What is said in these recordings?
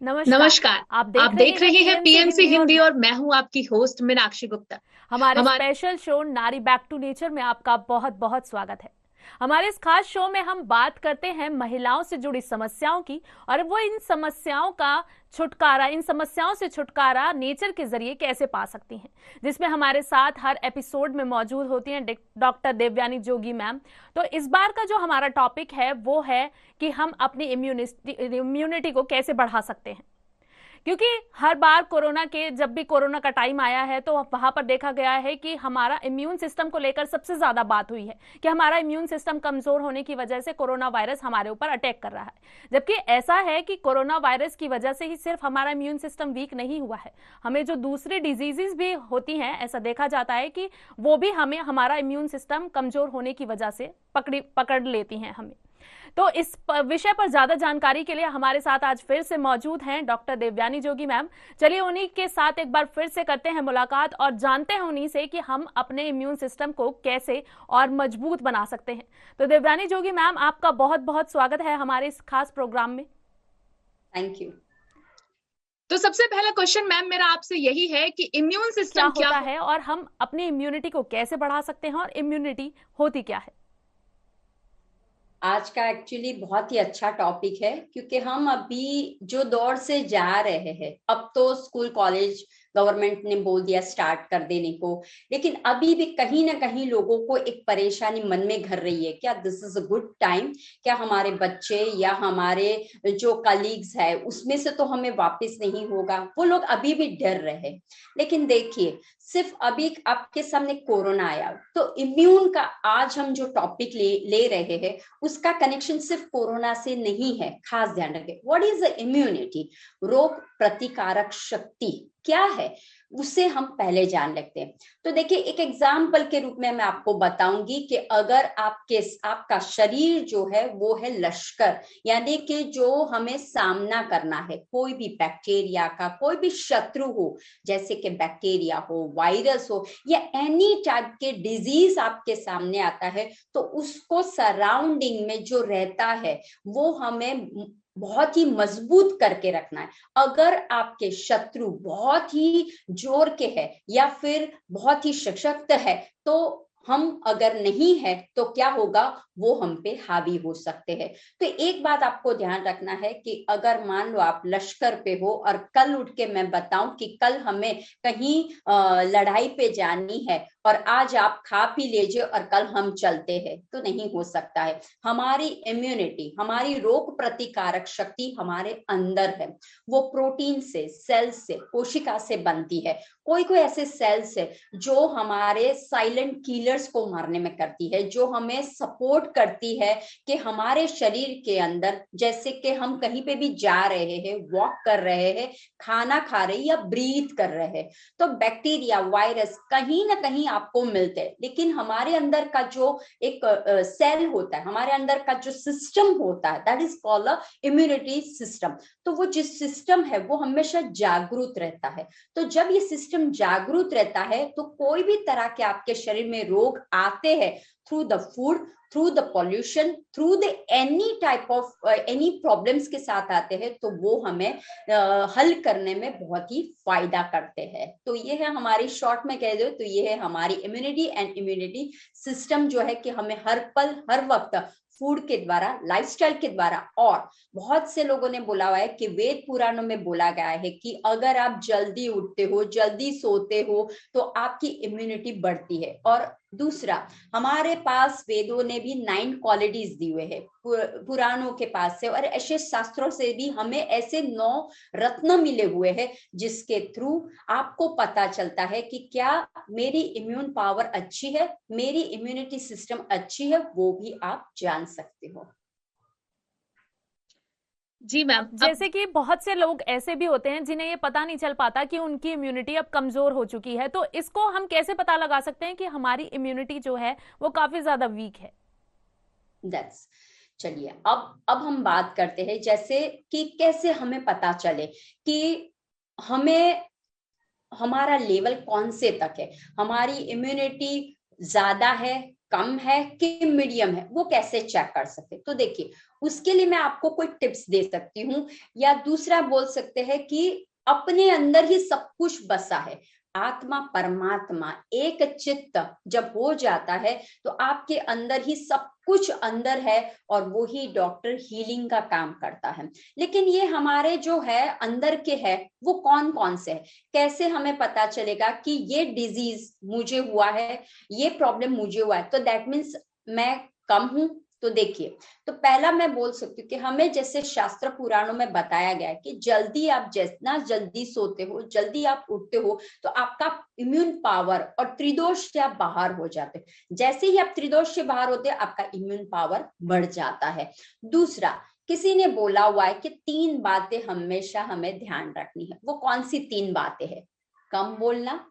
नमस्कार। नमस्कार। आप आप देख रहे देख हैं रहे हैं पीएमसी पीएमसी हिंदी और हिंदी और मैं हूं आपकी होस्ट मीनाक्षी गुप्ता। हमारे हमारे स्पेशल शो नारी बैक टू नेचर में आपका बहुत बहुत स्वागत है। हमारे इस खास शो में हम बात करते हैं महिलाओं से जुड़ी समस्याओं की और वो इन समस्याओं से छुटकारा नेचर के जरिए कैसे पा सकती हैं, जिसमें हमारे साथ हर एपिसोड में मौजूद होती हैं डॉक्टर देवयानी जोगी मैम। तो इस बार का जो हमारा टॉपिक है वो है कि हम अपनी इम्यूनिटी को कैसे बढ़ा सकते हैं। क्योंकि हर बार जब भी कोरोना का टाइम आया है तो वहां पर देखा गया है कि हमारा इम्यून सिस्टम को लेकर सबसे ज्यादा बात हुई है कि हमारा इम्यून सिस्टम कमजोर होने की वजह से कोरोना वायरस हमारे ऊपर अटैक कर रहा है। जबकि ऐसा है कि कोरोना वायरस की वजह से ही सिर्फ हमारा इम्यून सिस्टम वीक नहीं हुआ है, हमें जो दूसरी डिजीजेस भी होती हैं ऐसा देखा जाता है कि वो भी हमें हमारा इम्यून सिस्टम कमजोर होने की वजह से पकड़ लेती हैं हमें। तो इस विषय पर ज्यादा जानकारी के लिए हमारे साथ आज फिर से मौजूद हैं डॉक्टर देवयानी जोगी मैम। चलिए उन्हीं के साथ एक बार फिर से करते हैं मुलाकात और जानते हैं उन्हीं से कि हम अपने इम्यून सिस्टम को कैसे और मजबूत बना सकते हैं। तो देवयानी जोगी मैम, आपका बहुत बहुत स्वागत है हमारे इस खास प्रोग्राम में। Thank you. तो सबसे पहला क्वेश्चन मैम मेरा आपसे यही है कि इम्यून क्या सिस्टम क्या होता हो। है और हम अपनी इम्यूनिटी को कैसे बढ़ा सकते हैं और इम्यूनिटी होती क्या है। आज का एक्चुअली बहुत ही अच्छा टॉपिक है क्योंकि हम अभी जो दौर से जा रहे हैं, अब तो स्कूल कॉलेज गवर्नमेंट ने बोल दिया स्टार्ट कर देने को, लेकिन अभी भी कहीं ना कहीं लोगों को एक परेशानी मन में घर रही है, क्या this is a good time, क्या हमारे बच्चे या हमारे जो कलीग्स है उसमें से तो हमें वापस नहीं होगा, वो लोग अभी भी डर रहे हैं। लेकिन देखिए, सिर्फ अभी आपके सामने कोरोना आया तो इम्यून का आज हम जो टॉपिक ले रहे हैं उसका कनेक्शन सिर्फ कोरोना से नहीं है। खास ध्यान रखें, व्हाट इज द इम्यूनिटी, रोग प्रतिकारक शक्ति क्या है, उसे हम पहले जान लेते हैं। तो देखिए, एक एग्जाम्पल के रूप में मैं आपको बताऊंगी कि अगर आपका शरीर जो है वो है लश्कर, यानी कि जो हमें सामना करना है कोई भी बैक्टीरिया का, कोई भी शत्रु हो, जैसे कि बैक्टीरिया हो, वायरस हो या एनी टाइप के डिजीज आपके सामने आता है, तो उसको सराउंडिंग में जो रहता है वो हमें बहुत ही मजबूत करके रखना है। अगर आपके शत्रु बहुत ही जोर के है या फिर बहुत ही सशक्त है, तो हम अगर नहीं है तो क्या होगा, वो हम पे हावी हो सकते हैं। तो एक बात आपको ध्यान रखना है कि अगर मान लो आप लश्कर पे हो और कल उठ के मैं बताऊं कि कल हमें कहीं लड़ाई पे जानी है और आज आप खा पी लीजिए और कल हम चलते हैं, तो नहीं हो सकता है। हमारी इम्यूनिटी, हमारी रोग प्रतिकारक शक्ति हमारे अंदर है। वो प्रोटीन से, सेल से, कोशिका से बनती है। कोई कोई ऐसे सेल्स है जो हमारे साइलेंट किलर्स को मारने में करती है, जो हमें सपोर्ट करती है कि हमारे शरीर के अंदर, जैसे कि हम कहीं पे भी जा रहे हैं, वॉक कर रहे हैं, खाना खा रहे हैं या ब्रीथ कर रहे हैं, तो बैक्टीरिया, वायरस कहीं ना कहीं आपको मिलते हैं। लेकिन हमारे अंदर का जो एक सेल होता है, हमारे अंदर का जो सिस्टम होता है, that is called a immunity system. तो वो जिस सिस्टम है वो हमेशा जागरूक रहता है। तो जब ये सिस्टम जागरूक रहता है तो कोई भी तरह के आपके शरीर में रोग आते हैं, through the food, through the pollution, through the any type of any problems के साथ आते हैं, तो वो हमें हल करने में बहुत ही फायदा करते हैं। तो ये है हमारी, शॉर्ट में कह दो तो ये है हमारी इम्यूनिटी एंड इम्यूनिटी सिस्टम, जो है कि हमें हर पल हर वक्त फूड के द्वारा, लाइफस्टाइल के द्वारा, और बहुत से लोगों ने बोला हुआ है कि वेद पुराणों में बोला गया है कि अगर आप जल्दी उठते हो, जल्दी सोते हो, तो आपकी इम्यूनिटी बढ़ती है। और दूसरा, हमारे पास वेदों ने भी 9 क्वालिटीज दी हुए हैं, पुराणों के पास से और ऐसे शास्त्रों से भी हमें ऐसे 9 रत्न मिले हुए हैं, जिसके थ्रू आपको पता चलता है कि क्या मेरी इम्यून पावर अच्छी है, मेरी इम्यूनिटी सिस्टम अच्छी है, वो भी आप जान सकते हो। जी मैम। अब अब जैसे कि बहुत से लोग ऐसे भी होते हैं जिन्हें ये पता नहीं चल पाता कि उनकी इम्यूनिटी अब कमजोर हो चुकी है, तो इसको हम कैसे पता लगा सकते हैं कि हमारी इम्यूनिटी जो है वो काफी ज्यादा वीक है। दैट्स, चलिए अब हम बात करते हैं जैसे कि कैसे हमें पता चले कि हमें, हमारा लेवल कौन से तक है, हमारी इम्यूनिटी ज्यादा है, कम है कि मीडियम है, वो कैसे चेक कर सकते? तो देखिए, उसके लिए मैं आपको कोई टिप्स दे सकती हूँ, या दूसरा बोल सकते हैं कि अपने अंदर ही सब कुछ बसा है। आत्मा परमात्मा एक चित्त जब हो जाता है तो आपके अंदर ही सब कुछ अंदर है, और वो ही डॉक्टर हीलिंग का काम करता है। लेकिन ये हमारे जो है अंदर के है, वो कौन कौन से है? कैसे हमें पता चलेगा कि ये डिजीज मुझे हुआ है, ये प्रॉब्लम मुझे हुआ है, तो दैट मीन्स मैं कम हूं? तो देखिए, तो पहला मैं बोल सकती हूँ कि हमें जैसे शास्त्र पुराणों में बताया गया है कि जल्दी आप जितना जल्दी सोते हो, जल्दी आप उठते हो, तो आपका इम्यून पावर और त्रिदोष से आप बाहर हो जाते हो। जैसे ही आप त्रिदोष से बाहर होते हैं, आपका इम्यून पावर बढ़ जाता है। दूसरा, किसी ने बोला हुआ है कि 3 बातें हमेशा हमें ध्यान रखनी है। वो कौन सी 3 बातें हैं? कम बोलना,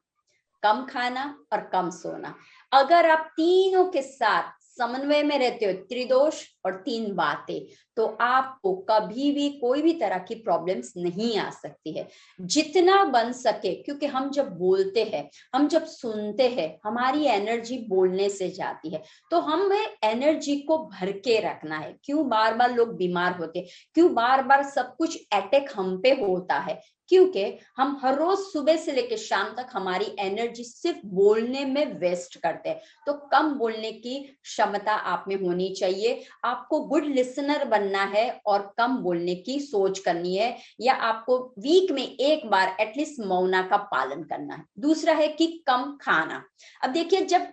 कम खाना और कम सोना। अगर आप तीनों के साथ समन्वय में रहते हो, त्रिदोष और 3 बातें, तो आपको कभी भी कोई भी तरह की प्रॉब्लम्स नहीं आ सकती है। जितना बन सके, क्योंकि हम जब बोलते हैं, हम जब सुनते हैं, हमारी एनर्जी बोलने से जाती है, तो हमें एनर्जी को भर के रखना है। क्यों बार बार लोग बीमार होते, क्यों बार बार सब कुछ अटैक हम पे होता है? क्योंकि हम हर रोज सुबह से लेकर शाम तक हमारी एनर्जी सिर्फ बोलने में वेस्ट करते हैं। तो कम बोलने की क्षमता आप में होनी चाहिए। आपको गुड लिसनर बनना है और कम बोलने की सोच करनी है, या आपको वीक में एक बार एटलीस्ट मौना का पालन करना है। दूसरा है कि कम खाना। अब देखिए, जब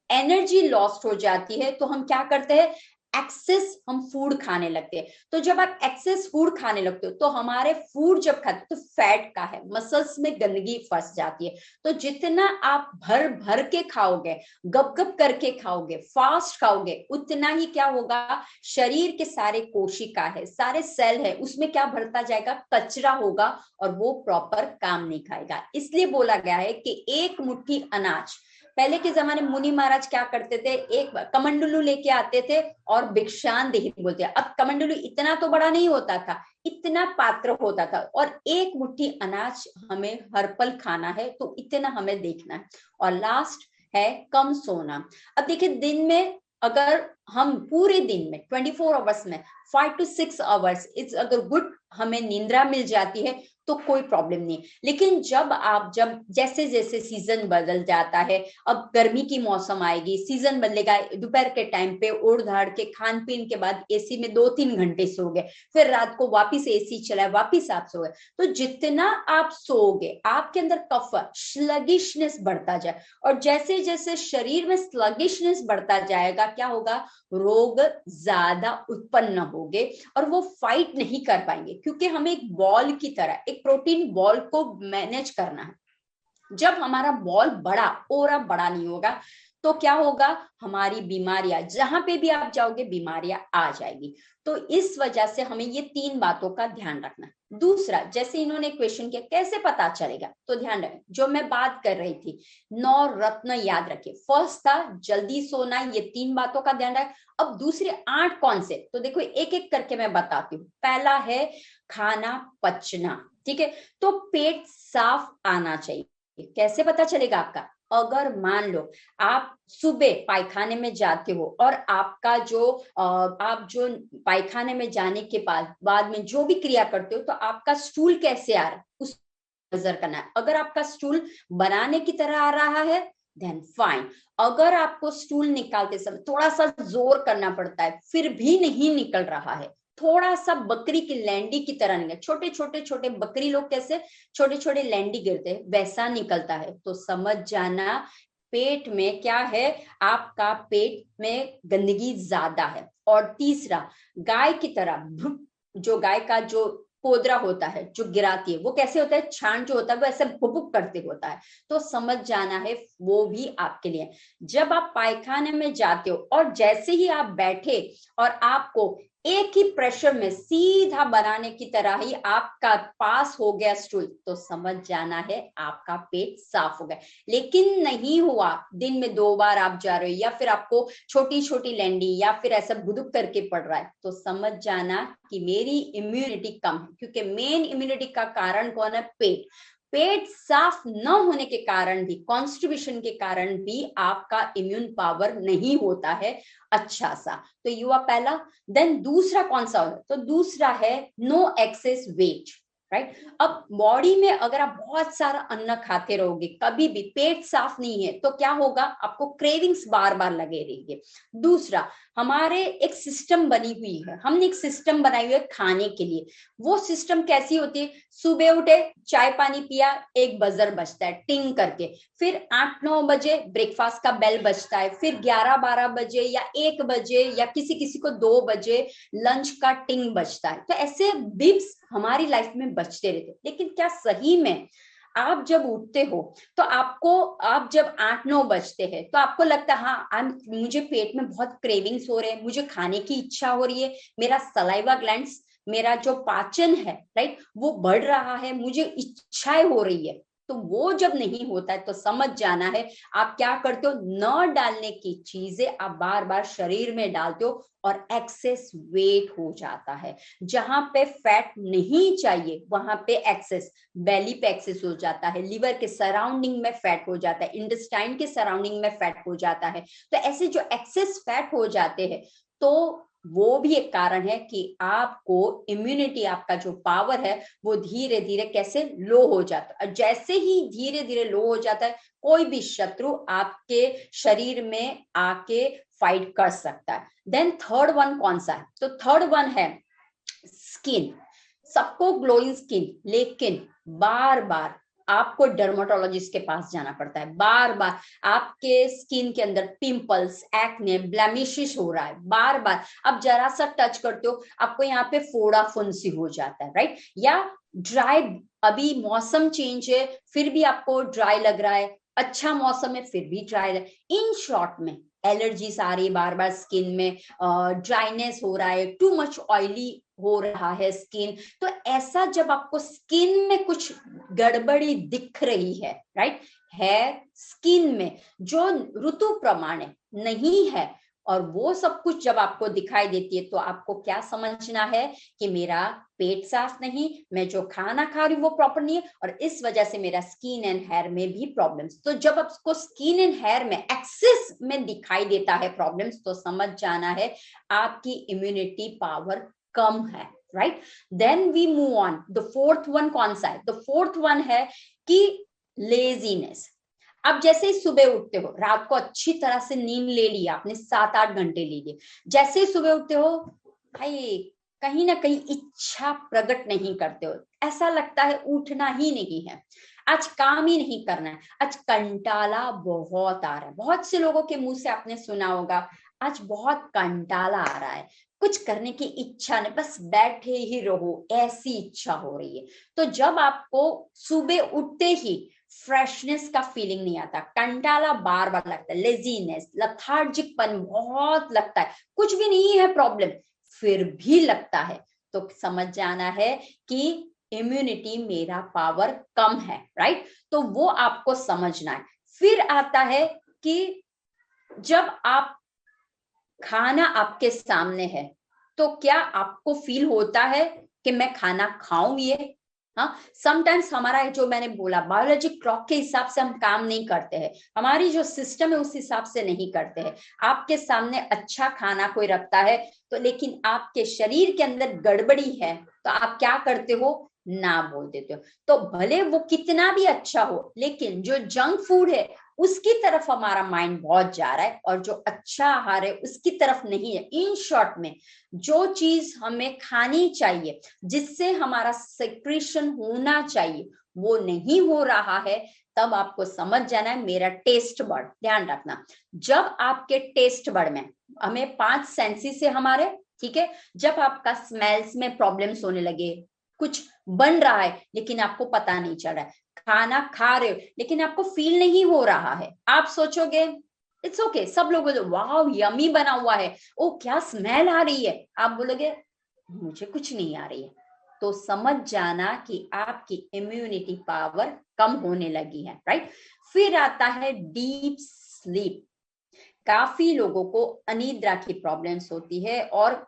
एनर्जी लॉस्ट हो जाती है तो हम क्या करते हैं? एक्सेस हम फूड खाने लगते हैं। तो जब आप एक्सेस फूड खाने लगते हो, तो हमारे फूड जब खाते तो फैट का है, मसल्स में गंदगी फंस जाती है। तो जितना आप भर भर के खाओगे, गप गप करके खाओगे, फास्ट खाओगे, उतना ही क्या होगा? शरीर के सारे कोशिका है, सारे सेल है, उसमें क्या भरता जाएगा? कचरा होगा, और वो प्रॉपर काम नहीं खाएगा। इसलिए बोला गया है कि एक मुट्ठी अनाज, पहले के जमाने मुनि महाराज क्या करते थे? एक कमंडलू लेके आते थे और भिक्षान देही बोलते हैं। अब कमंडलू इतना तो बड़ा नहीं होता था, इतना पात्र होता था, और एक मुट्ठी अनाज हमें हर पल खाना है, तो इतना हमें देखना है। और लास्ट है कम सोना। अब देखिए, दिन में अगर हम पूरे दिन में 24 आवर्स में 5 to 6 आवर्स अगर गुड हमें निंद्रा मिल जाती है, तो कोई प्रॉब्लम नहीं। लेकिन जब जैसे जैसे सीजन बदल जाता है, अब गर्मी की मौसम आएगी, सीजन बदलेगा, दोपहर के टाइम पे उड़ धाड़ के खान पीन के बाद एसी में 2-3 घंटे सो गए, फिर रात को वापिस एसी चला, वापिस आप सो गए, तो जितना आप सोओगे आपके अंदर कफ स्लगिशनेस बढ़ता जाए, और जैसे जैसे शरीर में स्लगिशनेस बढ़ता जाएगा, क्या होगा? रोग ज्यादा उत्पन्न होंगे, और वो फाइट नहीं कर पाएंगे, क्योंकि हमें एक बॉल की तरह, एक प्रोटीन बॉल को मैनेज करना है। जब हमारा बॉल बड़ा, ओरा बड़ा नहीं होगा, तो क्या होगा? हमारी बीमारियां, जहां पे भी आप जाओगे बीमारियां आ जाएगी। तो इस वजह से हमें ये 3 बातों का ध्यान रखना है। दूसरा, जैसे इन्होंने क्वेश्चन किया कैसे पता चलेगा, तो ध्यान रखें, जो मैं बात कर रही थी, 9 रत्न याद रखिए। फर्स्ट था जल्दी सोना, ये 3 बातों का ध्यान रखें। अब दूसरे 8 कौन से? तो देखो, एक एक करके मैं बताती हूँ। पहला है खाना पचना, ठीक है? तो पेट साफ आना चाहिए। कैसे पता चलेगा आपका? अगर मान लो आप सुबह पायखाने में जाते हो, और आपका आप जो पायखाने में जाने के बाद में जो भी क्रिया करते हो, तो आपका स्टूल कैसे आ रहा है, उस नजर करना है। अगर आपका स्टूल बनाने की तरह आ रहा है, देन फाइन। अगर आपको स्टूल निकालते समय थोड़ा सा जोर करना पड़ता है, फिर भी नहीं निकल रहा है, थोड़ा सा बकरी की लैंडी की तरह निकल, छोटे बकरी लोग कैसे छोटे छोटे लैंडी गिरते हैं, वैसा निकलता है, तो समझ जाना पेट में क्या है? आपका पेट में गंदगी ज्यादा है। और तीसरा, गाय की तरह, जो गाय का जो पोदरा होता है, जो गिराती है, वो कैसे होता है? छान जो होता है वो ऐसे भुक करते होता है, तो समझ जाना है वो भी आपके लिए। जब आप पायखाने में जाते हो, और जैसे ही आप बैठे और आपको एक ही प्रेशर में सीधा बनाने की तरह ही आपका पास हो गया स्टूल, तो समझ जाना है आपका पेट साफ हो गया। लेकिन नहीं हुआ, दिन में 2 बार आप जा रहे हो, या फिर आपको छोटी छोटी लैंडी या फिर ऐसा भुदुक करके पड़ रहा है, तो समझ जाना कि मेरी इम्यूनिटी कम है, क्योंकि मेन इम्यूनिटी का कारण कौन है? पेट। पेट साफ न होने के कारण भी, कॉन्स्टिपेशन के कारण भी आपका इम्यून पावर नहीं होता है अच्छा सा। तो ये हुआ पहला। देन दूसरा कौन सा होता है? तो दूसरा है नो एक्सेस वेट, राइट। अब बॉडी में अगर आप बहुत सारा अन्न खाते रहोगे, कभी भी पेट साफ नहीं है, तो क्या होगा? आपको क्रेविंग्स बार बार लगे रहेंगे। दूसरा, हमारे एक सिस्टम बनी हुई है, हमने एक सिस्टम बनाई हुई है खाने के लिए। वो सिस्टम कैसी होती है? सुबह उठे, चाय पानी पिया, एक बजर बजता है टिंग करके, फिर 8-9 बजे ब्रेकफास्ट का बेल बजता है, फिर 11-12 बजे या 1 बजे या किसी किसी को 2 बजे लंच का टिंग बजता है। तो ऐसे बिप्स हमारी लाइफ में बजते रहते। लेकिन क्या सही में आप जब उठते हो तो आप जब 8-9 बजते हैं तो आपको लगता है हाँ मुझे पेट में बहुत क्रेविंग्स हो रहे हैं, मुझे खाने की इच्छा हो रही है, मेरा सलाइवा ग्लैंड्स, मेरा जो पाचन है, राइट, वो बढ़ रहा है, मुझे इच्छाएं हो रही है। तो वो जब नहीं होता है तो समझ जाना है आप क्या करते हो, न डालने की चीजें आप बार बार शरीर में डालते हो और एक्सेस वेट हो जाता है। जहां पे फैट नहीं चाहिए वहां पे एक्सेस, बेली पे एक्सेस हो जाता है, लिवर के सराउंडिंग में फैट हो जाता है, इंटेस्टाइन के सराउंडिंग में फैट हो जाता है। तो ऐसे जो एक्सेस फैट हो जाते हैं तो वो भी एक कारण है कि आपको इम्यूनिटी, आपका जो पावर है वो धीरे धीरे कैसे लो हो जाता है। और जैसे ही धीरे धीरे लो हो जाता है, कोई भी शत्रु आपके शरीर में आके फाइट कर सकता है। देन थर्ड वन कौन सा है? तो थर्ड वन है स्किन। सबको ग्लोइंग स्किन, लेकिन बार बार आपको डर्मेटोलॉजिस्ट के पास जाना पड़ता है। बार बार आपके स्किन के अंदर पिंपल्स, एक्ने, ब्लेमिशेस हो रहा है बार बार। आप जरा सा टच करते हो आपको यहाँ पे फोड़ा फुंसी हो जाता है, राइट। या ड्राई, अभी मौसम चेंज है फिर भी आपको ड्राई लग रहा है, अच्छा मौसम है फिर भी ड्राई है। इन शॉर्ट में एलर्जीज आ रही है बार बार स्किन में, ड्राइनेस हो रहा है, टू मच ऑयली हो रहा है स्किन। तो ऐसा जब आपको स्किन में कुछ गड़बड़ी दिख रही है, राइट, है स्किन में जो ऋतु प्रमाण नहीं है, और वो सब कुछ जब आपको दिखाई देती है तो आपको क्या समझना है कि मेरा पेट साफ नहीं, मैं जो खाना खा रही हूँ वो प्रॉपर नहीं है, और इस वजह से मेरा स्किन एंड हेयर में भी प्रॉब्लम्स। तो जब आपको स्किन एंड हेयर में एक्सेस में दिखाई देता है प्रॉब्लम्स, तो समझ जाना है आपकी इम्यूनिटी पावर कम है, right. Then we move on. The fourth one कौन सा है? द फोर्थ वन है कि लेजीनेस। अब जैसे ही सुबह उठते हो, रात को अच्छी तरह से नींद ले ली आपने, 7-8 घंटे ले लिए, जैसे ही सुबह उठते हो भाई कहीं ना कहीं इच्छा प्रकट नहीं करते हो, ऐसा लगता है उठना ही नहीं है, आज काम ही नहीं करना है, आज कंटाला बहुत आ रहा है। बहुत से लोगों के मुंह से आपने सुना होगा आज बहुत कंटाला आ रहा है, कुछ करने की इच्छा नहीं, बस बैठे ही रहो ऐसी इच्छा हो रही है। तो जब आपको सुबह उठते ही फ्रेशनेस का फीलिंग नहीं आता, कंटाला बार बार लगता है, लेजीनेस, लथार्जिकपन बहुत लगता है, कुछ भी नहीं है प्रॉब्लम फिर भी लगता है, तो समझ जाना है कि इम्यूनिटी मेरा पावर कम है, राइट। तो वो आपको समझना है। फिर आता है कि जब आप खाना आपके सामने है तो क्या आपको फील होता है कि मैं खाना खाऊं ये? हाँ, समटाइम्स हमारा जो मैंने बोला बायोलॉजी क्लॉक के हिसाब से हम काम नहीं करते हैं, हमारी जो सिस्टम है उस हिसाब से नहीं करते हैं। आपके सामने अच्छा खाना कोई रखता है तो, लेकिन आपके शरीर के अंदर गड़बड़ी है तो आप क्या करते हो? ना बोल देते हो। तो भले वो कितना भी अच्छा हो, लेकिन जो जंक फूड है उसकी तरफ हमारा माइंड बहुत जा रहा है और जो अच्छा आहार है उसकी तरफ नहीं है। इन शॉर्ट में जो चीज हमें खानी चाहिए, जिससे हमारा सेक्रेशन होना चाहिए, वो नहीं हो रहा है, तब आपको समझ जाना है मेरा टेस्ट बर्ड। ध्यान रखना, जब आपके टेस्ट बर्ड में, हमें 5 सेंसेस है हमारे, ठीक है, जब आपका स्मेल्स में प्रॉब्लम्स होने लगे, कुछ बन रहा है लेकिन आपको पता नहीं चल रहा है, खाना खा रहे हो लेकिन आपको फील नहीं हो रहा है, आप सोचोगे इट्स ओके, सब लोग वाह यमी बना हुआ है, ओ क्या स्मेल आ रही है, आप बोलोगे मुझे कुछ नहीं आ रही है, तो समझ जाना कि आपकी इम्यूनिटी पावर कम होने लगी है, राइट। फिर आता है डीप स्लीप। काफी लोगों को अनिद्रा की प्रॉब्लम्स होती है और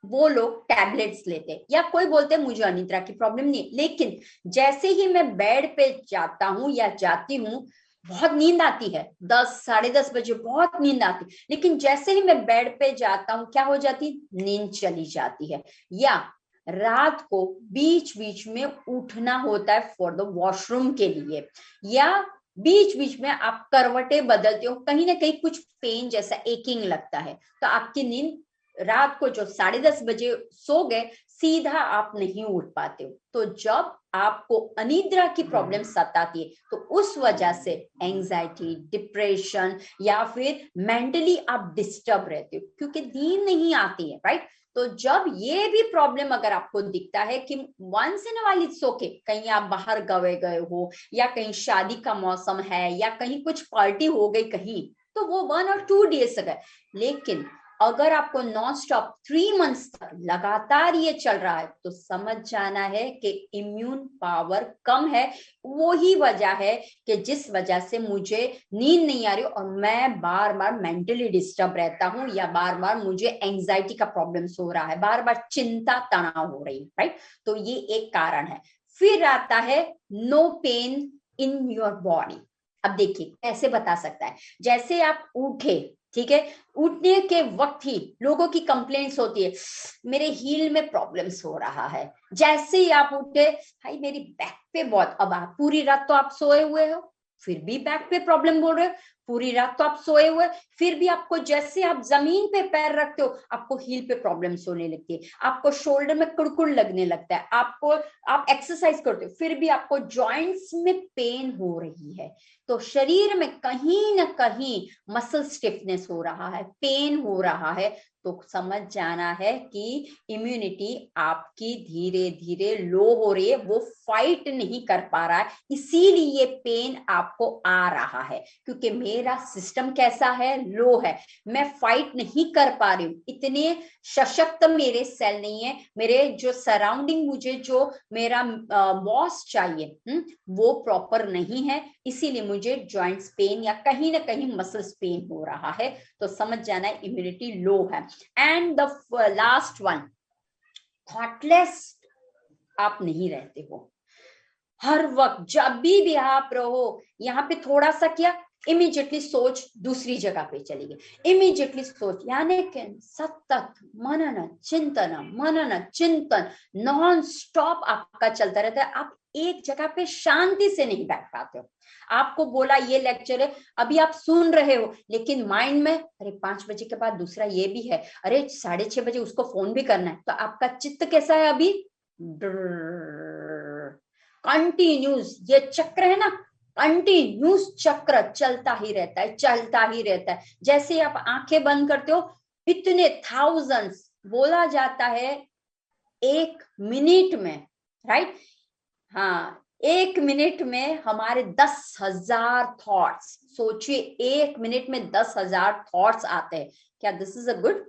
वो लोग टैबलेट्स लेते हैं, या कोई बोलते हैं मुझे अनिद्रा की प्रॉब्लम नहीं, लेकिन जैसे ही मैं बेड पे जाता हूँ या जाती हूँ, बहुत नींद आती है, 10 10:30 बजे बहुत नींद आती, लेकिन जैसे ही मैं बेड पे जाता हूँ क्या हो जाती, नींद चली जाती है। या रात को बीच बीच में उठना होता है फॉर द वॉशरूम के लिए, या बीच बीच में आप करवटें बदलते हो, कहीं ना कहीं कुछ पेन जैसा एकिंग लगता है, तो आपकी नींद रात को जो 10:30 बजे सो गए, सीधा आप नहीं उठ पाते हो। तो जब आपको अनिद्रा की प्रॉब्लम सताती है, तो उस वजह से एंजाइटी, डिप्रेशन या फिर मेंटली आप डिस्टर्ब रहते हो, क्योंकि नींद नहीं आती है, राइट। तो जब ये भी प्रॉब्लम अगर आपको दिखता है कि वंस इन वाली सोके, कहीं आप बाहर गए हो, या कहीं शादी का मौसम है, या कहीं कुछ पार्टी हो गई कहीं, तो वो 1 और 2 डेज गए, लेकिन अगर आपको नॉन स्टॉप 3 मंथ्स तक लगातार ये चल रहा है, तो समझ जाना है कि इम्यून पावर कम है। वो ही वजह है कि जिस वजह से मुझे नींद नहीं आ रही और मैं बार बार मेंटली डिस्टर्ब रहता हूँ, या बार बार मुझे एंजाइटी का प्रॉब्लम्स हो रहा है, बार बार चिंता तनाव हो रही है, राइट। तो ये एक कारण है। फिर आता है no pain in your body. अब देखिए कैसे बता सकता है, जैसे आप उठे, ठीक है, उठने के वक्त ही लोगों की कंप्लेंट्स होती है, मेरे हील में प्रॉब्लम्स हो रहा है। जैसे ही आप उठे, भाई मेरी बैक पे बहुत, अब आप पूरी रात तो आप सोए हुए हो, फिर भी बैक पे प्रॉब्लम बोल रहे हो, पूरी रात तो आप सोए हुए, फिर भी आपको जैसे आप जमीन पे पैर रखते हो, आपको हील पे प्रॉब्लम्स होने लगती है, आपको शोल्डर में कुड़कुड़ लगने लगता है, आपको, आप एक्सरसाइज करते हो फिर भी आपको जॉइंट्स में पेन हो रही है। तो शरीर में कहीं ना कहीं मसल स्टिफनेस हो रहा है, पेन हो रहा है, तो समझ जाना है कि इम्यूनिटी आपकी धीरे धीरे लो हो रही है, वो फाइट नहीं कर पा रहा है, इसीलिए ये पेन आपको आ रहा है, क्योंकि मेरा सिस्टम कैसा है, लो है, मैं फाइट नहीं कर पा रही हूँ, इतने सशक्त मेरे सेल नहीं है, मेरे जो सराउंडिंग, मुझे जो मेरा बॉस चाहिए वो प्रॉपर नहीं है, इसीलिए मुझे जॉइंट्स पेन या कहीं ना कहीं मसल्स पेन हो रहा है। तो समझ जाना है इम्यूनिटी लो है। And the last one, thoughtless आप नहीं रहते हो, हर वक्त जब भी आप रहो, यहाँ पे थोड़ा सा किया, इमीडिएटली सोच दूसरी जगह पे चली गई, इमीडिएटली सोच, यानी कि सतत मनन चिंतन नॉन स्टॉप आपका चलता रहता है, आप एक जगह पे शांति से नहीं बैठ पाते हो। आपको बोला ये लेक्चर है, अभी आप सुन रहे हो, लेकिन माइंड में अरे 5 बजे के बाद दूसरा ये भी है, अरे 6:30 बजे उसको फोन भी करना है, तो आपका चित्त कैसा है अभी, कंटिन्यूस, ये चक्र है ना, कंटिन्यूस चक्र चलता ही रहता है, चलता ही रहता है। जैसे आप आंखें बंद करते हो, इतने थाउजेंड्स, बोला जाता है 1 मिनट में, राइट, हाँ, 1 मिनट में हमारे 10,000 थॉट्स, सोचिए 1 मिनट में 10,000 थॉट्स आते हैं। क्या दिस इज अ गुड?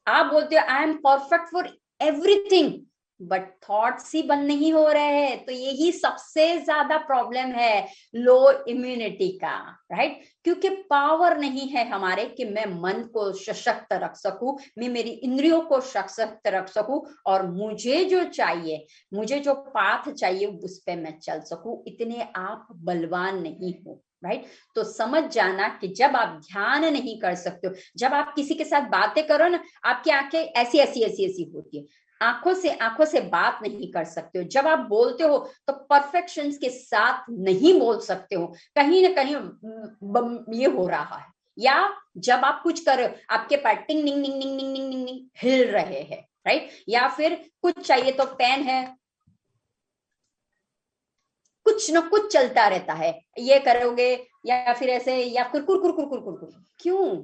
आप बोलते हो I am perfect for everything, but thoughts ही बंद नहीं हो रहे हैं, तो यही सबसे ज्यादा प्रॉब्लम है लो इम्यूनिटी का, राइट। क्योंकि पावर नहीं है हमारे कि मैं मन को सशक्त रख सकूं, मैं मेरी इंद्रियों को सशक्त रख सकूं, और मुझे जो चाहिए, मुझे जो पाथ चाहिए उस पे मैं चल सकूं, इतने आप बलवान नहीं हो, राइट। तो समझ जाना कि जब आप ध्यान नहीं कर सकते हो, जब आप किसी के साथ बातें करो ना, आपकी आंखें ऐसी ऐसी ऐसी ऐसी होती है, आंखों से बात नहीं कर सकते हो, जब आप बोलते हो तो परफेक्शन के साथ नहीं बोल सकते हो, कहीं ना कहीं ये हो रहा है। या जब आप कुछ कर रहे हो, आपके पैर टिंग निंग निंग निंग निंग निंग निंग हिल रहे हैं, राइट। या फिर कुछ चाहिए तो पेन है, कुछ ना कुछ चलता रहता है, ये करोगे या फिर ऐसे, या फिर कुर कुर कुर कुर, क्यों,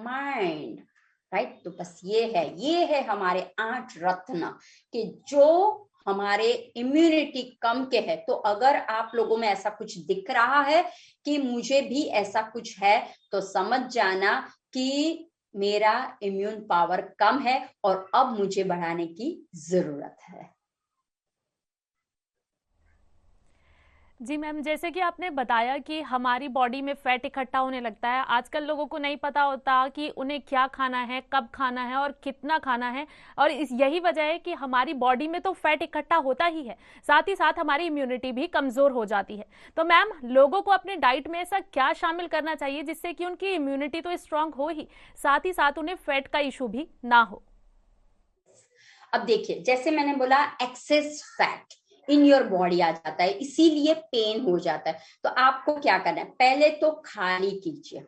माइंड, राइट। तो बस ये है हमारे 8 रत्न कि जो हमारे इम्यूनिटी कम के है। तो अगर आप लोगों में ऐसा कुछ दिख रहा है कि मुझे भी ऐसा कुछ है, तो समझ जाना कि मेरा इम्यून पावर कम है और अब मुझे बढ़ाने की जरूरत है। जी मैम, जैसे कि आपने बताया कि हमारी बॉडी में फैट इकट्ठा होने लगता है। आजकल लोगों को नहीं पता होता कि उन्हें क्या खाना है, कब खाना है और कितना खाना है, और यही वजह है कि हमारी बॉडी में तो फैट इकट्ठा होता ही है, साथ ही साथ हमारी इम्यूनिटी भी कमज़ोर हो जाती है। तो मैम, लोगों को अपने डाइट में ऐसा क्या शामिल करना चाहिए जिससे कि उनकी इम्यूनिटी तो स्ट्रांग हो ही, साथ ही साथ उन्हें फैट का इशू भी ना हो? अब देखिए, जैसे मैंने बोला, excess fat in your body आ जाता है, इसीलिए पेन हो जाता है। तो आपको क्या करना है, पहले तो खाली कीजिए।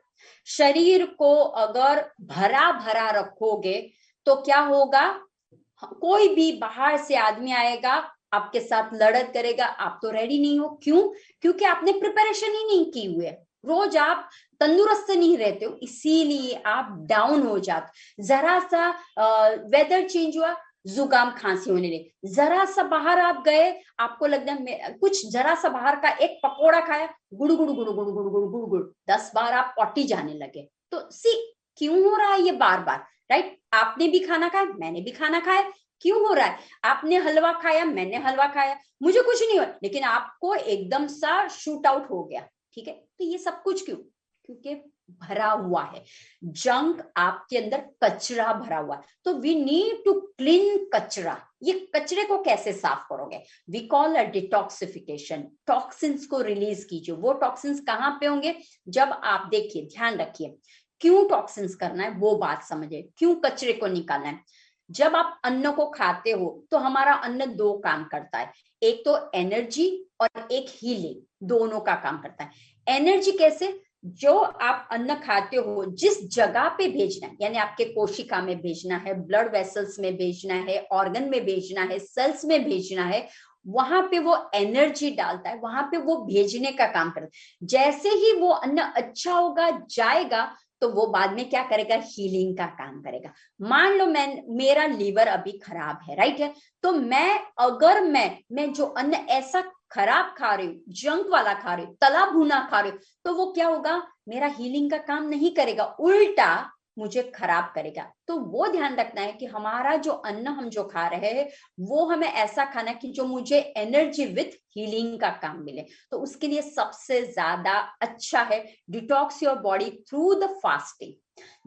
शरीर को अगर भरा भरा रखोगे तो क्या होगा, कोई भी बाहर से आदमी आएगा, आपके साथ लड़त करेगा, आप तो रेडी नहीं हो। क्यों? क्योंकि आपने प्रिपरेशन ही नहीं की हुई है। रोज आप तंदुरुस्त नहीं रहते हो, इसीलिए आप डाउन हो जाते। जरा सा वेदर चेंज हुआ, जुकाम खांसी होने लगे। जरा सा बाहर आप गए, आपको लगता है कुछ, जरा सा बाहर का एक पकोड़ा खाया, गुड़ गुड़ गुड़ गुड़ गुड़ गुड़ गुड़ गुड़ 10 बार आप पॉटी जाने लगे। तो सी, क्यों हो रहा है ये बार बार? राइट, आपने भी खाना खाया, मैंने भी खाना खाया, क्यों हो रहा है? आपने हलवा खाया, मैंने हलवा खाया, मुझे कुछ नहीं हुआ, लेकिन आपको एकदम सा शूट आउट हो गया। ठीक है, तो ये सब कुछ क्यों? क्योंकि भरा हुआ है जंक, आपके अंदर कचरा भरा हुआ है। तो वी नीड टू क्लीन कचरा। ये कचरे को कैसे साफ करोगे? We call a detoxification. Toxins को रिलीज कीजिए। वो टॉक्सिन्स कहाँ पे होंगे? जब आप, देखिए, ध्यान रखिए, क्यों टॉक्सिन्स करना है वो बात समझे, क्यों कचरे को निकालना है। जब आप अन्न को खाते हो तो हमारा अन्न दो काम करता है, एक तो एनर्जी और एक हीलिंग, दोनों का काम करता है। एनर्जी कैसे? जो आप अन्न खाते हो, जिस जगह पे भेजना है, यानी आपके कोशिका में भेजना है, ब्लड वेसल्स में भेजना है, ऑर्गन में भेजना है, सेल्स में भेजना है, वहां पे वो एनर्जी डालता है, वहां पे वो भेजने का काम करता है। जैसे ही वो अन्न अच्छा होगा, जाएगा, तो वो बाद में क्या करेगा? हीलिंग का काम करेगा। मान लो मेरा लीवर अभी खराब है, राइट है, तो अगर मैं जो अन्न ऐसा खराब खा रही हूँ, जंक वाला खा रही हूँ, तला भुना खा रही हूँ, तो वो क्या होगा? मेरा हीलिंग का काम नहीं करेगा, उल्टा मुझे खराब करेगा। तो वो ध्यान रखना है कि हमारा जो अन्न हम जो खा रहे हैं, वो हमें ऐसा खाना है कि जो मुझे एनर्जी विथ हीलिंग का काम मिले। तो उसके लिए सबसे ज्यादा अच्छा है detox your body through the fasting.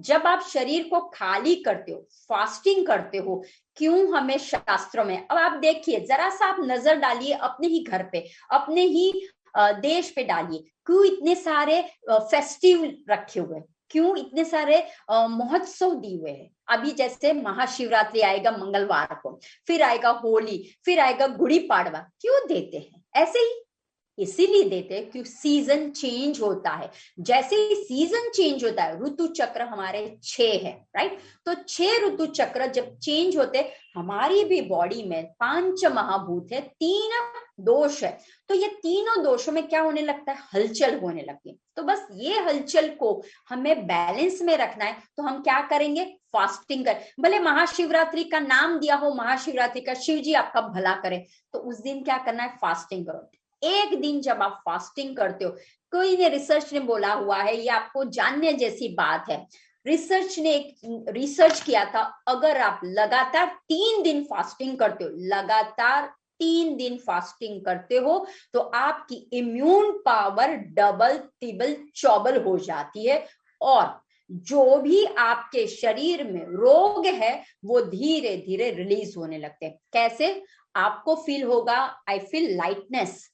जब आप शरीर को खाली करते हो, फास्टिंग करते हो, क्यों हमें शास्त्रों में, अब आप देखिए, जरा सा आप नजर डालिए अपने ही घर पे, अपने ही देश पे डालिए, क्यों इतने सारे फेस्टिव रखे हुए, क्यों इतने सारे महोत्सव दिए हुए हैं। अभी जैसे महाशिवरात्रि आएगा मंगलवार को, फिर आएगा होली, फिर आएगा गुड़ी पाड़वा, क्यों देते हैं? ऐसे ही इसीलिए देते हैं कि सीजन चेंज होता है। जैसे ही सीजन चेंज होता है, ऋतु चक्र हमारे 6 है, राइट, तो 6 ऋतु चक्र जब चेंज होते, हमारी भी बॉडी में 5 महाभूत है, 3 दोष है, तो ये तीनों दोषों में क्या होने लगता है? हलचल होने लगती है। तो बस ये हलचल को हमें बैलेंस में रखना है, तो हम क्या करेंगे? फास्टिंग कर। भले महाशिवरात्रि का नाम दिया हो, महाशिवरात्रि का, शिव जी आपका भला करे, तो उस दिन क्या करना है? फास्टिंग करो। एक दिन जब आप फास्टिंग करते हो, कोई ने रिसर्च ने बोला हुआ है, ये आपको जानने जैसी बात है, रिसर्च ने एक रिसर्च किया था, अगर आप लगातार 3 दिन फास्टिंग करते हो, लगातार 3 दिन फास्टिंग करते हो, तो आपकी इम्यून पावर डबल, ट्रिपल, चौबल हो जाती है, और जो भी आपके शरीर में रोग है वो धीरे धीरे रिलीज होने लगते हैं। कैसे? आपको फील होगा, आई फील लाइटनेस,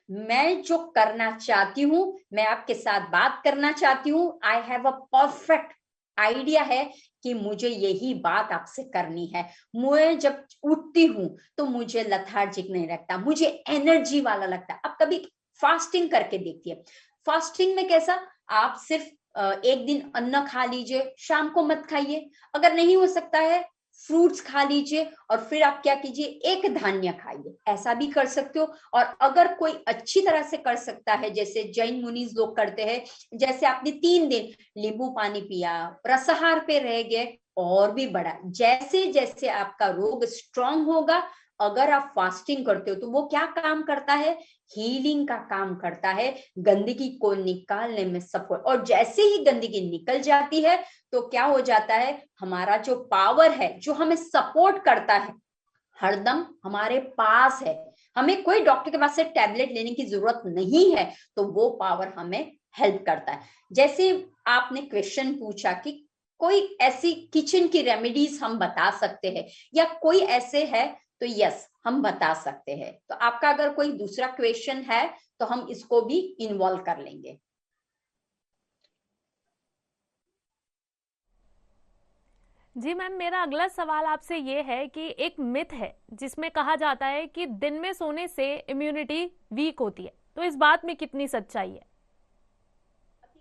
मैं जो करना चाहती हूं, मैं आपके साथ बात करना चाहती हूं, I have a perfect idea है कि मुझे यही बात आपसे करनी है। मैं जब उठती हूं तो मुझे लथार्जिक नहीं लगता, मुझे एनर्जी वाला लगता है। अब कभी फास्टिंग करके देखिए, फास्टिंग में कैसा, आप सिर्फ एक दिन अन्न खा लीजिए, शाम को मत खाइए, अगर नहीं हो सकता है फ्रूट्स खा लीजिए, और फिर आप क्या कीजिए? एक धान्य खाइए, ऐसा भी कर सकते हो। और अगर कोई अच्छी तरह से कर सकता है, जैसे जैन मुनीज लोग करते हैं, जैसे आपने 3 दिन नींबू पानी पिया, रसाहार पे रह गए, और भी बड़ा, जैसे जैसे आपका रोग स्ट्रांग होगा, अगर आप फास्टिंग करते हो तो वो क्या काम करता है? हीलिंग का काम करता है, गंदगी को निकालने में सपोर्ट। और जैसे ही गंदगी निकल जाती है तो क्या हो जाता है? हमारा जो पावर है, जो हमें सपोर्ट करता है, हरदम हमारे पास है, हमें कोई डॉक्टर के पास से टैबलेट लेने की जरूरत नहीं है, तो वो पावर हमें हेल्प करता है। जैसे आपने क्वेश्चन पूछा कि कोई ऐसी किचन की रेमेडीज हम बता सकते हैं या कोई ऐसे है, तो यस हम बता सकते हैं। तो आपका अगर कोई दूसरा क्वेश्चन है तो हम इसको भी इन्वॉल्व कर लेंगे। जी मैम, मेरा अगला सवाल आपसे ये है कि एक मिथ है जिसमें कहा जाता है कि दिन में सोने से इम्यूनिटी वीक होती है, तो इस बात में कितनी सच्चाई है?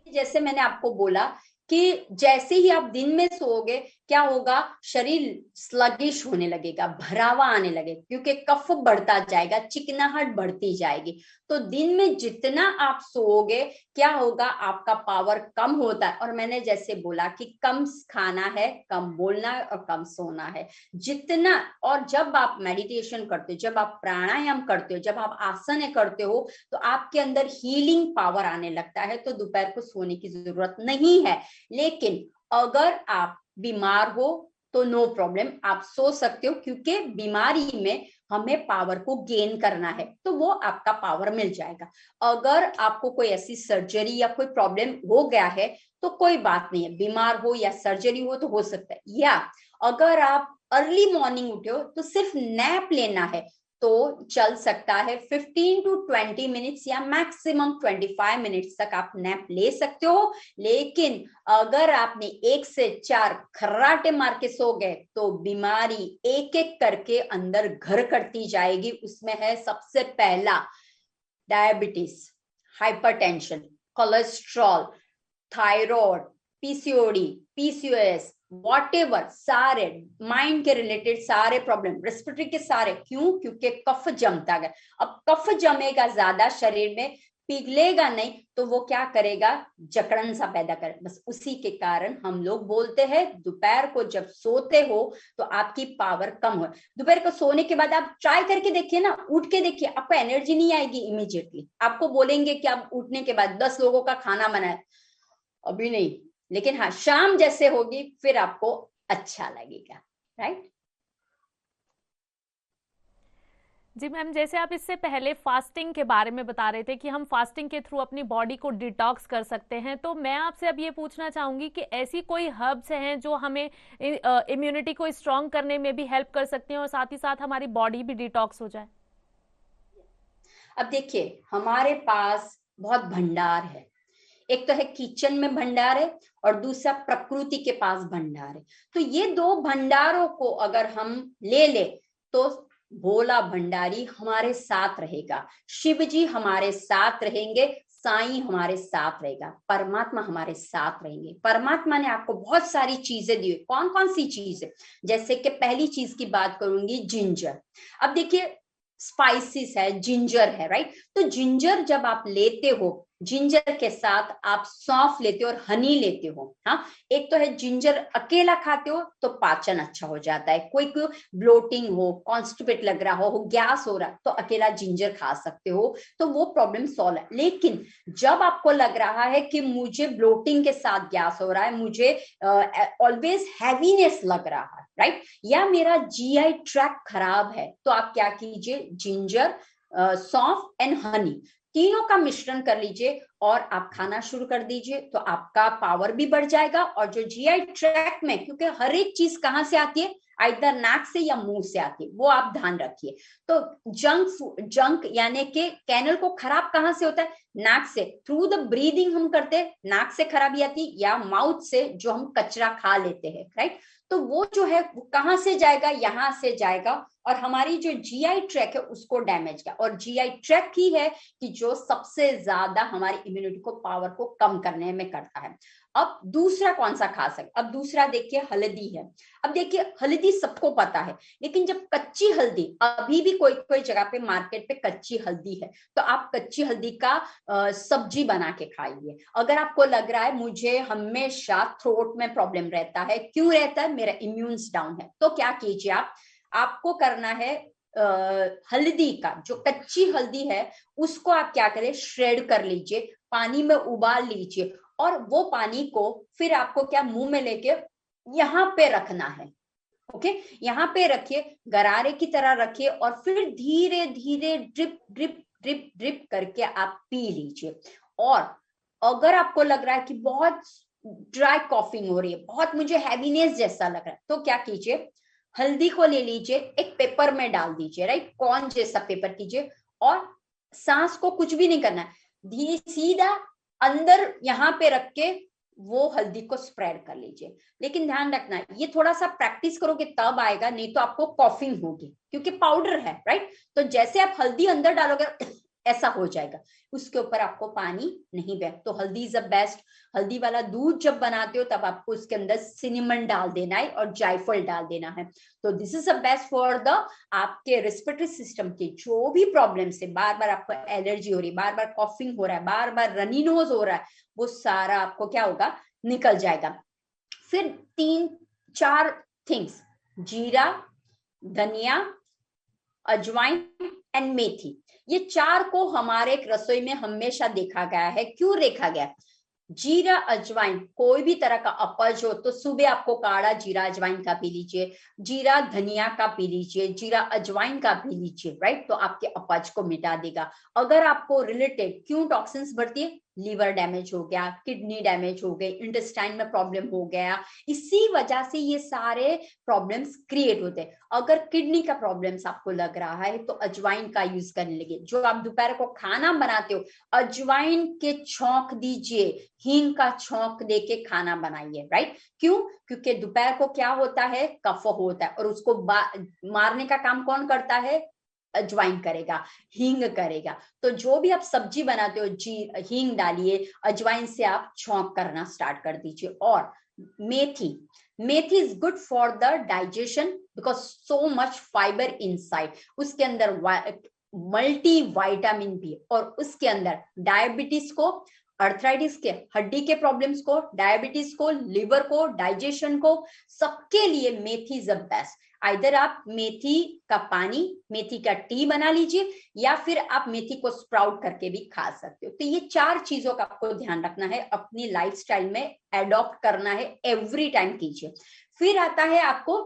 जैसे मैंने आपको बोला कि जैसे ही आप दिन में सोओगे क्या होगा, शरीर स्लगिश होने लगेगा, भरावा आने लगेगा, क्योंकि कफ बढ़ता जाएगा, चिकनाहट बढ़ती जाएगी। तो दिन में जितना आप सोओगे क्या होगा, आपका पावर कम होता है। और मैंने जैसे बोला कि कम खाना है, कम बोलना है और कम सोना है जितना। और जब आप मेडिटेशन करते हो, जब आप प्राणायाम करते हो, जब आप आसन करते हो, तो आपके अंदर हीलिंग पावर आने लगता है। तो दोपहर को सोने की जरूरत नहीं है। लेकिन अगर आप बीमार हो तो नो प्रॉब्लम, आप सो सकते हो, क्योंकि बीमारी में हमें पावर को गेन करना है, तो वो आपका पावर मिल जाएगा। अगर आपको कोई ऐसी सर्जरी या कोई प्रॉब्लम हो गया है तो कोई बात नहीं है, बीमार हो या सर्जरी हो तो हो सकता है। या अगर आप अर्ली मॉर्निंग उठे हो तो सिर्फ नैप लेना है तो चल सकता है, 15 to 20 मिनट्स या मैक्सिमम 25 मिनट्स तक आप नैप ले सकते हो। लेकिन अगर आपने 1 से 4 खर्राटे मार के सो गए तो बीमारी एक एक करके अंदर घर करती जाएगी। उसमें है सबसे पहला diabetes, hypertension, cholesterol, thyroid, PCOD, PCOS, whatever, सारे माइंड के रिलेटेड सारे प्रॉब्लम, रेस्पिरेटरी के सारे। क्यों? क्योंकि कफ जमता गया। अब कफ जमेगा ज्यादा शरीर में, पिघलेगा नहीं, तो वो क्या करेगा, जकड़न सा पैदा करे। बस उसी के कारण हम लोग बोलते हैं दोपहर को जब सोते हो तो आपकी पावर कम हो। दोपहर को सोने के बाद आप ट्राई करके देखिए ना, उठ के देखिए, आपको एनर्जी नहीं आएगी इमीडिएटली। आपको बोलेंगे कि आप उठने के बाद 10 लोगों का खाना बनाए, अभी नहीं, लेकिन हाँ शाम जैसे होगी फिर आपको अच्छा लगेगा, राइट? जी मैम, जैसे आप इससे पहले फास्टिंग के बारे में बता रहे थे कि हम फास्टिंग के थ्रू अपनी बॉडी को डिटॉक्स कर सकते हैं, तो मैं आपसे अब ये पूछना चाहूंगी कि ऐसी कोई हर्ब्स हैं जो हमें इम्यूनिटी को स्ट्रांग करने में भी हेल्प कर सकते हैं और साथ ही साथ हमारी बॉडी भी डिटॉक्स हो जाए? अब देखिए, हमारे पास बहुत भंडार है। एक तो है किचन में भंडार है और दूसरा प्रकृति के पास भंडार है। तो ये दो भंडारों को अगर हम ले ले तो भोला भंडारी हमारे साथ रहेगा, शिव जी हमारे साथ रहेंगे, साईं हमारे साथ रहेगा, परमात्मा हमारे साथ रहेंगे। परमात्मा ने आपको बहुत सारी चीजें दी। कौन कौन सी चीज है? जैसे कि पहली चीज की बात करूंगी, जिंजर। अब देखिए, स्पाइसेस है, जिंजर है, राइट? तो जिंजर जब आप लेते हो, जिंजर के साथ आप सौंफ लेते हो और हनी लेते हो। हाँ, एक तो है जिंजर अकेला खाते हो तो पाचन अच्छा हो जाता है, कोई कोई ब्लोटिंग हो, कॉन्स्टिपेट लग रहा हो, गैस हो रहा है, तो अकेला जिंजर खा सकते हो, तो वो प्रॉब्लम सॉल्व है। लेकिन जब आपको लग रहा है कि मुझे ब्लोटिंग के साथ गैस हो रहा है, मुझे ऑलवेज हैवीनेस लग रहा है, राइट, या मेरा जीआई ट्रैक्ट खराब है, तो आप क्या कीजिए, जिंजर, सौंफ एंड हनी, तीनों का मिश्रण कर लीजिए और आप खाना शुरू कर दीजिए, तो आपका पावर भी बढ़ जाएगा। और जो जीआई ट्रैक्ट में, क्योंकि हर एक चीज कहाँ से आती है, आइदर नाक से या मुंह से आती है, वो आप ध्यान रखिए। तो जंक यानी कि कैनल को खराब कहाँ से होता है? नाक से। थ्रू द ब्रीदिंग हम करते हैं, नाक से खराबी आती, या माउथ से जो हम कचरा खा लेते हैं, राइट? तो वो जो है वो कहाँ से जाएगा, यहाँ से जाएगा और हमारी जो जीआई ट्रैक है उसको डैमेज का। और जीआई ट्रैक ही है कि जो सबसे ज्यादा हमारी इम्यूनिटी को, पावर को कम करने में करता है। अब दूसरा कौन सा खा सकते? अब दूसरा देखिए, हल्दी है। अब देखिए, हल्दी सबको पता है, लेकिन जब कच्ची हल्दी, अभी भी कोई कोई जगह पे मार्केट पे कच्ची हल्दी है, तो आप कच्ची हल्दी का सब्जी बना के खाइए। अगर आपको लग रहा है मुझे हमेशा थ्रोट में प्रॉब्लम रहता है, क्यों रहता है? मेरा इम्यून्स डाउन है, तो क्या कीजिए, आपको करना है, हल्दी का जो कच्ची हल्दी है उसको आप क्या करें, श्रेड कर लीजिए, पानी में उबाल लीजिए, और वो पानी को फिर आपको क्या, मुंह में लेके यहाँ पे रखना है, ओके, यहाँ पे रखिए, गरारे की तरह रखिए और फिर धीरे धीरे ड्रिप ड्रिप ड्रिप ड्रिप करके आप पी लीजिए। और अगर आपको लग रहा है कि बहुत ड्राई कॉफिंग हो रही है, बहुत मुझे हैवीनेस जैसा लग रहा है, तो क्या कीजिए, हल्दी को ले लीजिए, एक पेपर में डाल दीजिए, राइट, कॉर्न जैसा पेपर कीजिए, और सांस को कुछ भी नहीं करना है, धीरे सीधा अंदर यहाँ पे रख के वो हल्दी को स्प्रेड कर लीजिए। लेकिन ध्यान रखना, ये थोड़ा सा प्रैक्टिस करोगे तब आएगा, नहीं तो आपको कॉफिंग होगी, क्योंकि पाउडर है, राइट। तो जैसे आप हल्दी अंदर डालोगे ऐसा हो जाएगा, उसके ऊपर आपको पानी नहीं बह। तो हल्दी इज द बेस्ट। हल्दी वाला दूध जब बनाते हो तब आपको उसके अंदर सिनेमन डाल देना है और जायफल डाल देना है। तो this is the best for the आपके रेस्पिरेटरी सिस्टम के जो भी प्रॉब्लम से, बार बार आपको एलर्जी हो रही है, बार बार कॉफिंग हो रहा है, बार बार रनी नोज हो रहा है, वो सारा आपको क्या होगा, निकल जाएगा। फिर 3-4 थिंग्स, जीरा, धनिया, अजवाइन एंड मेथी, ये 4 को हमारे रसोई में हमेशा देखा गया है। क्यों देखा गया? जीरा अजवाइन, कोई भी तरह का अपच हो तो सुबह आपको काढ़ा जीरा अजवाइन का पी लीजिए, जीरा धनिया का पी लीजिए, जीरा अजवाइन का पी लीजिए, राइट। तो आपके अपच को मिटा देगा। अगर आपको रिलेटेड क्यों टॉक्सिन्स बढ़ती है, लीवर डैमेज हो गया, किडनी डैमेज हो गई, इंटेस्टाइन में प्रॉब्लम हो गया, इसी वजह से ये सारे प्रॉब्लम्स क्रिएट होते हैं। अगर किडनी का प्रॉब्लम्स आपको लग रहा है तो अजवाइन का यूज करने लगे। जो आप दोपहर को खाना बनाते हो, अजवाइन के छौंक दीजिए, हींग का छौंक देके खाना बनाइए, राइट। क्यों? क्योंकि दोपहर को क्या होता है, कफ होता है, और उसको मारने का काम कौन करता है, अजवाइन करेगा, हींग करेगा। तो जो भी आप सब्जी बनाते हो, हींग डालिए, अजवाइन से आप छौंक करना स्टार्ट कर दीजिए। और methi, methi is good for the digestion because so much fibre inside, उसके अंदर मल्टी विटामिन भी, और उसके अंदर डायबिटीज को, अर्थराइटिस के, हड्डी के प्रॉब्लम्स को, डायबिटीज को, लिवर को, डाइजेशन को, सबके लिए मेथी इज द बेस्ट। आइदर आप मेथी का पानी, मेथी का टी बना लीजिए, या फिर आप मेथी को स्प्राउट करके भी खा सकते हो। तो ये 4 चीजों का आपको ध्यान रखना है, अपनी लाइफस्टाइल में एडॉप्ट करना है, एवरी टाइम कीजिए। फिर आता है आपको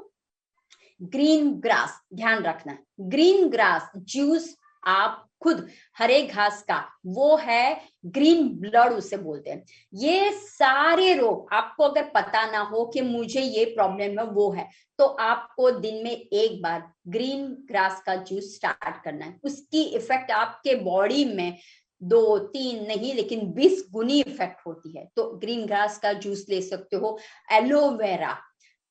ग्रीन ग्रास, ध्यान रखना, ग्रीन ग्रास जूस आप खुद, हरे घास का, वो है ग्रीन ब्लड उसे बोलते हैं। ये सारे रोग आपको अगर पता ना हो कि मुझे ये प्रॉब्लम है वो है, तो आपको दिन में एक बार ग्रीन ग्रास का जूस स्टार्ट करना है। उसकी इफेक्ट आपके बॉडी में 2-3 नहीं लेकिन 20 गुनी इफेक्ट होती है। तो ग्रीन ग्रास का जूस ले सकते हो। एलोवेरा,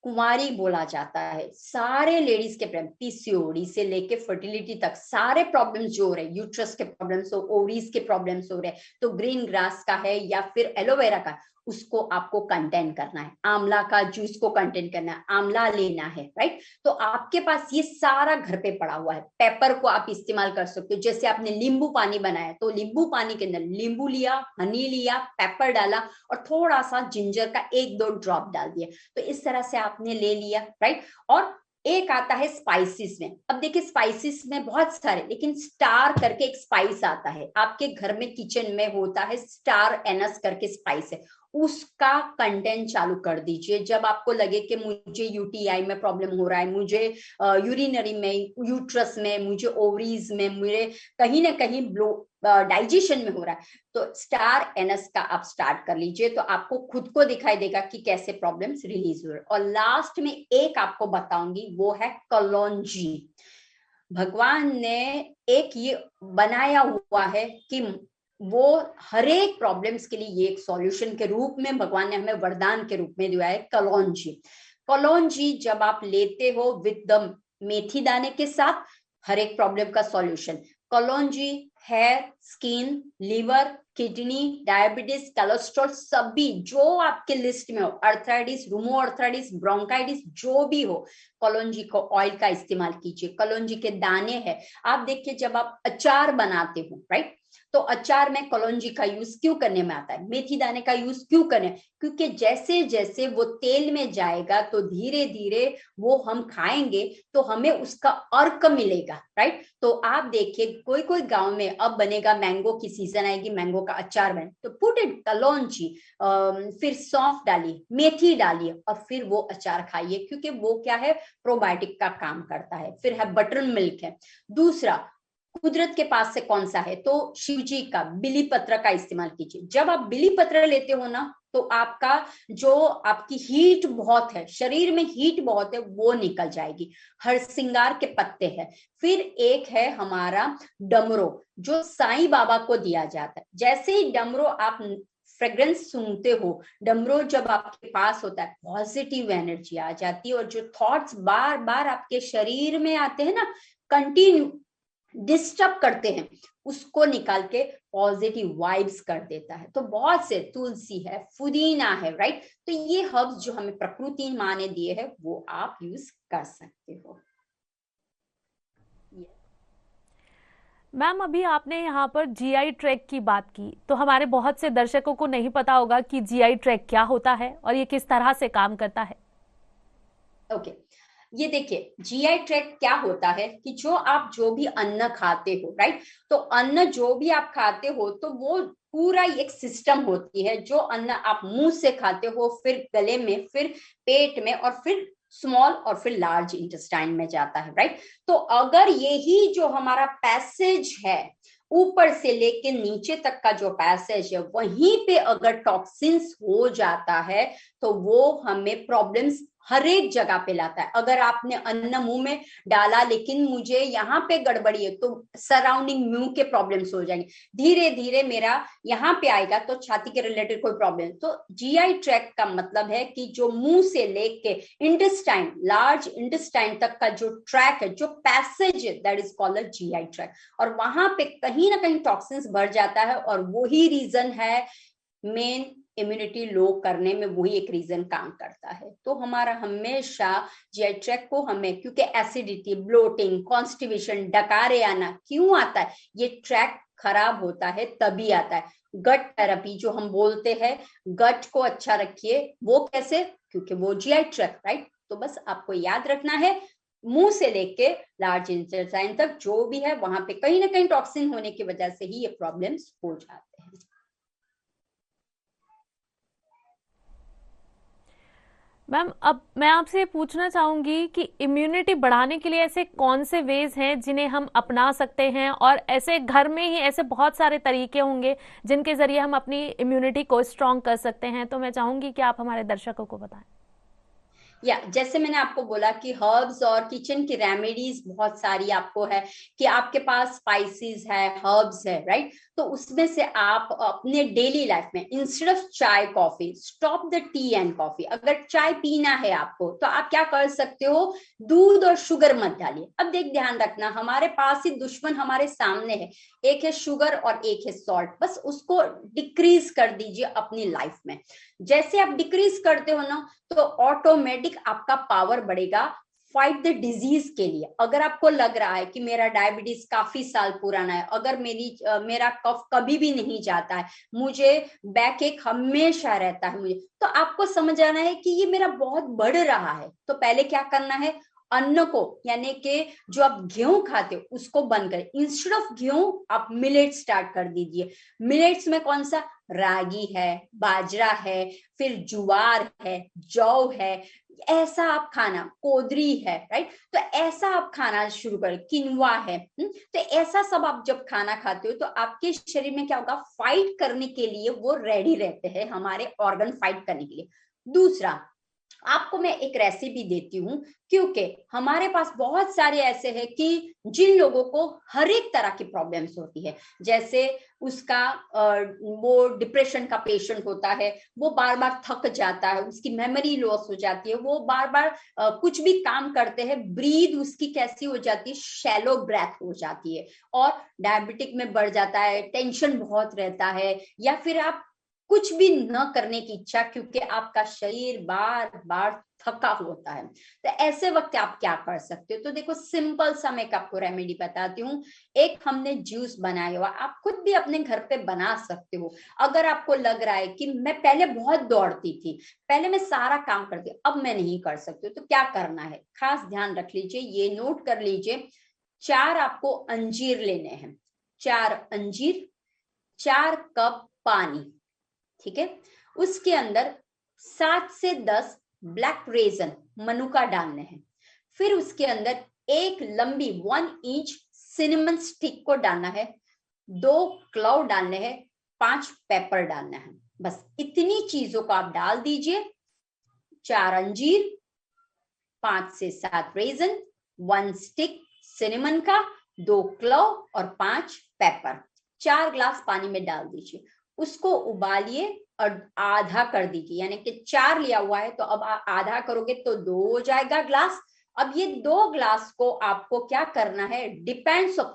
कुमारी बोला जाता है, सारे लेडीज के प्रॉब्लम, पीसीओडी से लेके फर्टिलिटी तक सारे प्रॉब्लम्स जो हो रहे हैं, यूट्रस के प्रॉब्लम्स हो, ओवरीज के प्रॉब्लम्स हो रहे हैं, तो ग्रीन ग्रास का है या फिर एलोवेरा का, उसको आपको कंटेन करना है। आंवला का जूस को कंटेन करना है, आंवला लेना है, राइट। तो आपके पास ये सारा घर पे पड़ा हुआ है। पेपर को आप इस्तेमाल कर सकते हो, जैसे आपने नींबू पानी बनाया तो नींबू पानी के अंदर नींबू लिया, हनी लिया, पेपर डाला और थोड़ा सा जिंजर का 1-2 ड्रॉप डाल दिया, तो इस तरह से आपने ले लिया, राइट। और एक आता है स्पाइसेस में। अब देखिए स्पाइसेस में बहुत सारे, लेकिन स्टार करके एक स्पाइस आता है, आपके घर में किचन में होता है, स्टार एनस करके स्पाइस है, उसका कंटेंट चालू कर दीजिए। जब आपको लगे कि मुझे यूटीआई में प्रॉब्लम हो रहा है, मुझे यूरिनरी में, यूट्रस में, मुझे ओवरीज में, मुझे कहीं ना कहीं डाइजेशन में हो रहा है, तो स्टार एनस का आप स्टार्ट कर लीजिए, तो आपको खुद को दिखाई देगा कि कैसे प्रॉब्लम्स रिलीज हो रहे। और लास्ट में एक आपको बताऊंगी, वो है कलौंजी। भगवान ने एक ये बनाया हुआ है कि वो हर एक प्रॉब्लम्स के लिए ये एक सॉल्यूशन के रूप में भगवान ने हमें वरदान के रूप में दिया है, कलौंजी। कलौंजी जब आप लेते हो विद द मेथी दाने के साथ, हर एक प्रॉब्लम का सॉल्यूशन। कलौंजी hair, skin, liver, kidney, diabetes, cholesterol, सभी जो आपके लिस्ट में हो, अर्थराइटिस, रूमो अर्थराइटिस, ब्रोंकाइटिस, जो भी हो, कलौंजी को ऑयल का इस्तेमाल कीजिए। कलौंजी के दाने हैं, आप देखिए जब आप अचार बनाते हो, राइट, तो अचार में कलौंजी का यूज क्यों करने में आता है, मेथी दाने का यूज क्यों करें, क्योंकि जैसे जैसे वो तेल में जाएगा तो धीरे धीरे वो हम खाएंगे तो हमें उसका अर्क मिलेगा, राइट। तो आप देखिए कोई कोई गांव में अब बनेगा, मैंगो की सीजन आएगी, मैंगो का अचार बने, तो पुट इट कलौंजी, फिर सौंफ डालिए, मेथी डालिए और फिर वो अचार खाइए, क्योंकि वो क्या है, प्रोबायोटिक का काम करता है। फिर है बटर मिल्क है। दूसरा, कुदरत के पास से कौन सा है, तो शिव जी का बिली पत्र का इस्तेमाल कीजिए। जब आप बिली पत्र लेते हो ना, तो आपका जो आपकी हीट बहुत है, शरीर में हीट बहुत है, वो निकल जाएगी। हर सिंगार के पत्ते हैं। फिर एक है हमारा डमरो, जो साईं बाबा को दिया जाता है। जैसे ही डमरो आप फ्रेग्रेंस सूंघते हो, डमरो जब आपके पास होता है, पॉजिटिव एनर्जी आ जाती है, और जो थॉट्स बार बार आपके शरीर में आते हैं ना, कंटिन्यू डिस्टर्ब करते हैं, उसको निकाल के पॉजिटिव वाइब्स कर देता है। तो बहुत से, तुलसी है, पुदीना है, राइट। तो ये हर्ब्स जो हमें प्रकृति माँ ने दिए हैं, वो आप यूज कर सकते हो। मैम, अभी आपने यहाँ पर जीआई ट्रैक की बात की, तो हमारे बहुत से दर्शकों को नहीं पता होगा कि जीआई ट्रैक क्या होता है और ये किस तरह से काम करता है। ओके, ये देखिए, जीआई ट्रैक क्या होता है कि जो भी अन्न खाते हो, राइट, तो अन्न जो भी आप खाते हो, तो वो पूरा एक सिस्टम होती है। जो अन्न आप मुंह से खाते हो, फिर गले में, फिर पेट में, और फिर स्मॉल और फिर लार्ज इंटेस्टाइन में जाता है, राइट। तो अगर यही जो हमारा पैसेज है, ऊपर से लेके नीचे तक का जो पैसेज है, वहीं पे अगर टॉक्सिन्स हो जाता है, तो वो हमें प्रॉब्लम्स हर एक जगह पे लाता है। अगर आपने अन्न मुंह में डाला, लेकिन मुझे यहाँ पे गड़बड़ी है, तो सराउंडिंग मुंह के प्रॉब्लम्स हो जाएंगे। धीरे धीरे मेरा यहाँ पे आएगा, तो छाती के रिलेटेड कोई प्रॉब्लम। तो जीआई ट्रैक्ट का मतलब है कि जो मुंह से लेके इंटेस्टाइन, लार्ज इंटेस्टाइन तक का जो ट्रैक है, जो पैसेज है, that is called GI tract. और वहां पे कहीं ना कहीं टॉक्सिन्स बढ़ जाता है, और वही रीजन है मेन इम्यूनिटी लो करने में, वही एक रीजन काम करता है। तो हमारा हमेशा जीआई ट्रैक्ट को हमें, क्योंकि एसिडिटी, ब्लोटिंग, कॉन्स्टिपेशन, डकारे आना क्यों आता है, ये ट्रैक खराब होता है तभी आता है। गट थेरेपी जो हम बोलते हैं, गट को अच्छा रखिए, वो कैसे, क्योंकि वो जीआई ट्रैक्ट, राइट। तो बस आपको याद रखना है, मुंह से लेके लार्ज इंटेस्टाइन तक जो भी है, वहां पे कहीं ना कहीं टॉक्सिन होने की वजह से ही ये प्रॉब्लम्स हो जाते हैं। मैम, अब मैं आपसे पूछना चाहूंगी कि इम्यूनिटी बढ़ाने के लिए ऐसे कौन से वेज हैं जिन्हें हम अपना सकते हैं, और ऐसे घर में ही ऐसे बहुत सारे तरीके होंगे जिनके जरिए हम अपनी इम्यूनिटी को स्ट्रांग कर सकते हैं। तो मैं चाहूंगी कि आप हमारे दर्शकों को बताएं। जैसे मैंने आपको बोला कि हर्ब्स और किचन की रेमेडीज बहुत सारी आपको है, कि आपके पास स्पाइसेस है, हर्ब्स है, राइट। तो उसमें से आप अपने डेली लाइफ में, इंस्टेड ऑफ चाय coffee, stop the T and coffee. अगर चाय पीना है आपको, तो आप क्या कर सकते हो, दूध और शुगर मत डालिए। अब ध्यान रखना, हमारे पास ही दुश्मन हमारे सामने है, एक है शुगर और एक है सॉल्ट। बस उसको डिक्रीज कर दीजिए अपनी लाइफ में। जैसे आप डिक्रीज करते हो ना, तो ऑटोमेटिक आपका पावर बढ़ेगा फाइट द डिजीज के लिए। अगर आपको लग रहा है कि मेरा डायबिटीज काफी साल पुराना है, अगर मेरा कफ कभी भी नहीं जाता है, मुझे बैक एक हमेशा रहता है मुझे, तो आपको समझ आना है कि ये मेरा बहुत बढ़ रहा है। तो पहले क्या करना है, अन्न को, यानी कि जो आप गेहूं खाते हो उसको बंद करें। इंस्टेड ऑफ गेहूं आप मिलेट स्टार्ट कर दीजिए। मिलेट्स में कौन सा, रागी है, बाजरा है, फिर ज्वार है, जौ है, ऐसा आप खाना, कोदरी है, राइट। तो ऐसा आप खाना शुरू करें, किनवा है। तो ऐसा सब आप जब खाना खाते हो, तो आपके शरीर में क्या होगा, फाइट करने के लिए वो रेडी रहते हैं, हमारे ऑर्गन फाइट करने के लिए। दूसरा, आपको मैं एक रेसिपी देती हूँ, क्योंकि हमारे पास बहुत सारे ऐसे हैं कि जिन लोगों को हर एक तरह की प्रॉब्लम्स होती है। जैसे उसका वो डिप्रेशन का पेशेंट होता है, वो बार बार थक जाता है, उसकी मेमोरी लॉस हो जाती है, वो बार बार कुछ भी काम करते हैं, ब्रीद उसकी कैसी हो जाती है, शैलो ब्रेथ हो जाती है, और डायबिटिक में बढ़ जाता है, टेंशन बहुत रहता है, या फिर आप कुछ भी न करने की इच्छा, क्योंकि आपका शरीर बार बार थका होता है। तो ऐसे वक्त आप क्या कर सकते हो, तो देखो, सिंपल सा मैं आपको रेमेडी बताती हूँ। एक हमने जूस बनाया हुआ, आप खुद भी अपने घर पे बना सकते हो। अगर आपको लग रहा है कि मैं पहले बहुत दौड़ती थी, पहले मैं सारा काम करती, अब मैं नहीं कर सकती, तो क्या करना है, खास ध्यान रख लीजिए, ये नोट कर लीजिए। 4 आपको अंजीर लेने हैं, 4 अंजीर, 4 कप पानी, ठीक है। उसके अंदर 7 से 10 ब्लैक रेजन मनुका डालने हैं। फिर उसके अंदर एक लंबी 1 इंच सिनेमन स्टिक को डालना है, 2 क्लव डालने हैं, 5 पेपर डालना है। बस इतनी चीजों को आप डाल दीजिए। 4 अंजीर, 5 से 7 रेजन, 1 स्टिक सिनेमन का, 2 क्लव और 5 पेपर, 4 ग्लास पानी में डाल दीजिए। उसको उबालिए और आधा कर दीजिए, यानी कि 4 लिया हुआ है तो अब आधा करोगे तो 2 हो जाएगा ग्लास। अब ये 2 ग्लास को आपको क्या करना है, डिपेंड्स ऑफ,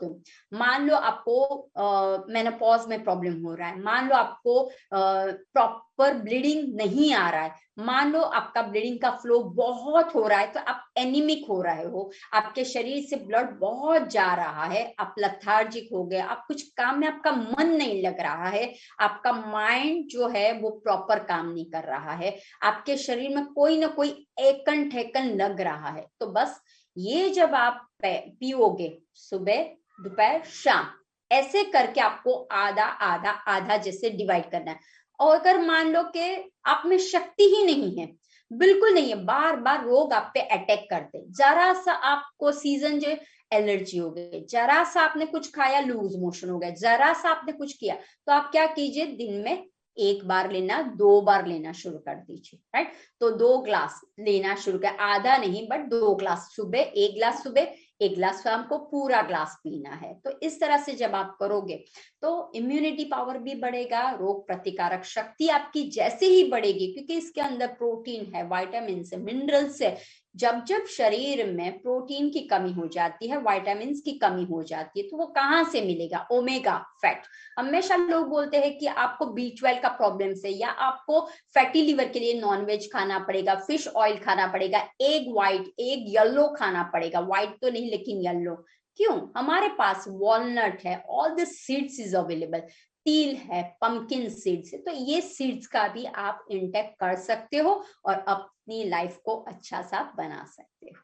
मान लो आपको मेनोपॉज में प्रॉब्लम हो रहा है, मान लो आपको प्रॉपर ब्लीडिंग नहीं आ रहा है, मान लो आपका ब्लीडिंग का फ्लो बहुत हो रहा है, तो आप एनीमिक हो रहे हो, आपके शरीर से ब्लड बहुत जा रहा है, आप लथार्जिक हो गए, आप कुछ काम में आपका मन नहीं लग रहा है, आपका माइंड जो है वो प्रॉपर काम नहीं कर रहा है, आपके शरीर में कोई ना कोई एकन ठेकन लग रहा है, तो बस ये जब आप पियोगे सुबह दोपहर शाम, ऐसे करके आपको आधा आधा आधा जैसे डिवाइड करना है। और अगर मान लो कि आप में शक्ति ही नहीं है, बिल्कुल नहीं है, बार बार रोग आप पे अटैक करते, जरा सा आपको सीजन जो एलर्जी हो गई, जरा सा आपने कुछ खाया लूज मोशन हो गया, जरा सा आपने कुछ किया, तो आप क्या कीजिए, दिन में 1 बार लेना, 2 बार लेना शुरू कर दीजिए, राइट। तो 2 ग्लास लेना शुरू कर, आधा नहीं बट 2 ग्लास सुबह, 1 ग्लास सुबह, 1 ग्लास शाम को, पूरा ग्लास पीना है। तो इस तरह से जब आप करोगे तो इम्यूनिटी पावर भी बढ़ेगा, रोग प्रतिकारक शक्ति आपकी जैसे ही बढ़ेगी, क्योंकि इसके अंदर प्रोटीन है, विटामिन है, मिनरल्स है। जब जब शरीर में प्रोटीन की कमी हो जाती है, विटामिन की कमी हो जाती है, तो वो कहाँ से मिलेगा, ओमेगा फैट। हमेशा लोग बोलते हैं कि आपको B12 का प्रॉब्लम से, या आपको फैटी लिवर के लिए नॉनवेज खाना पड़ेगा, फिश ऑयल खाना पड़ेगा, एग व्हाइट, एग येलो खाना पड़ेगा, व्हाइट तो नहीं लेकिन येलो। क्यों? हमारे पास वॉलनट है, all the seeds is available, तिल है, पंपकिन सीड्स है, तो ये सीड्स का भी आप इंटेक कर सकते हो और अपनी लाइफ को अच्छा सा बना सकते हो।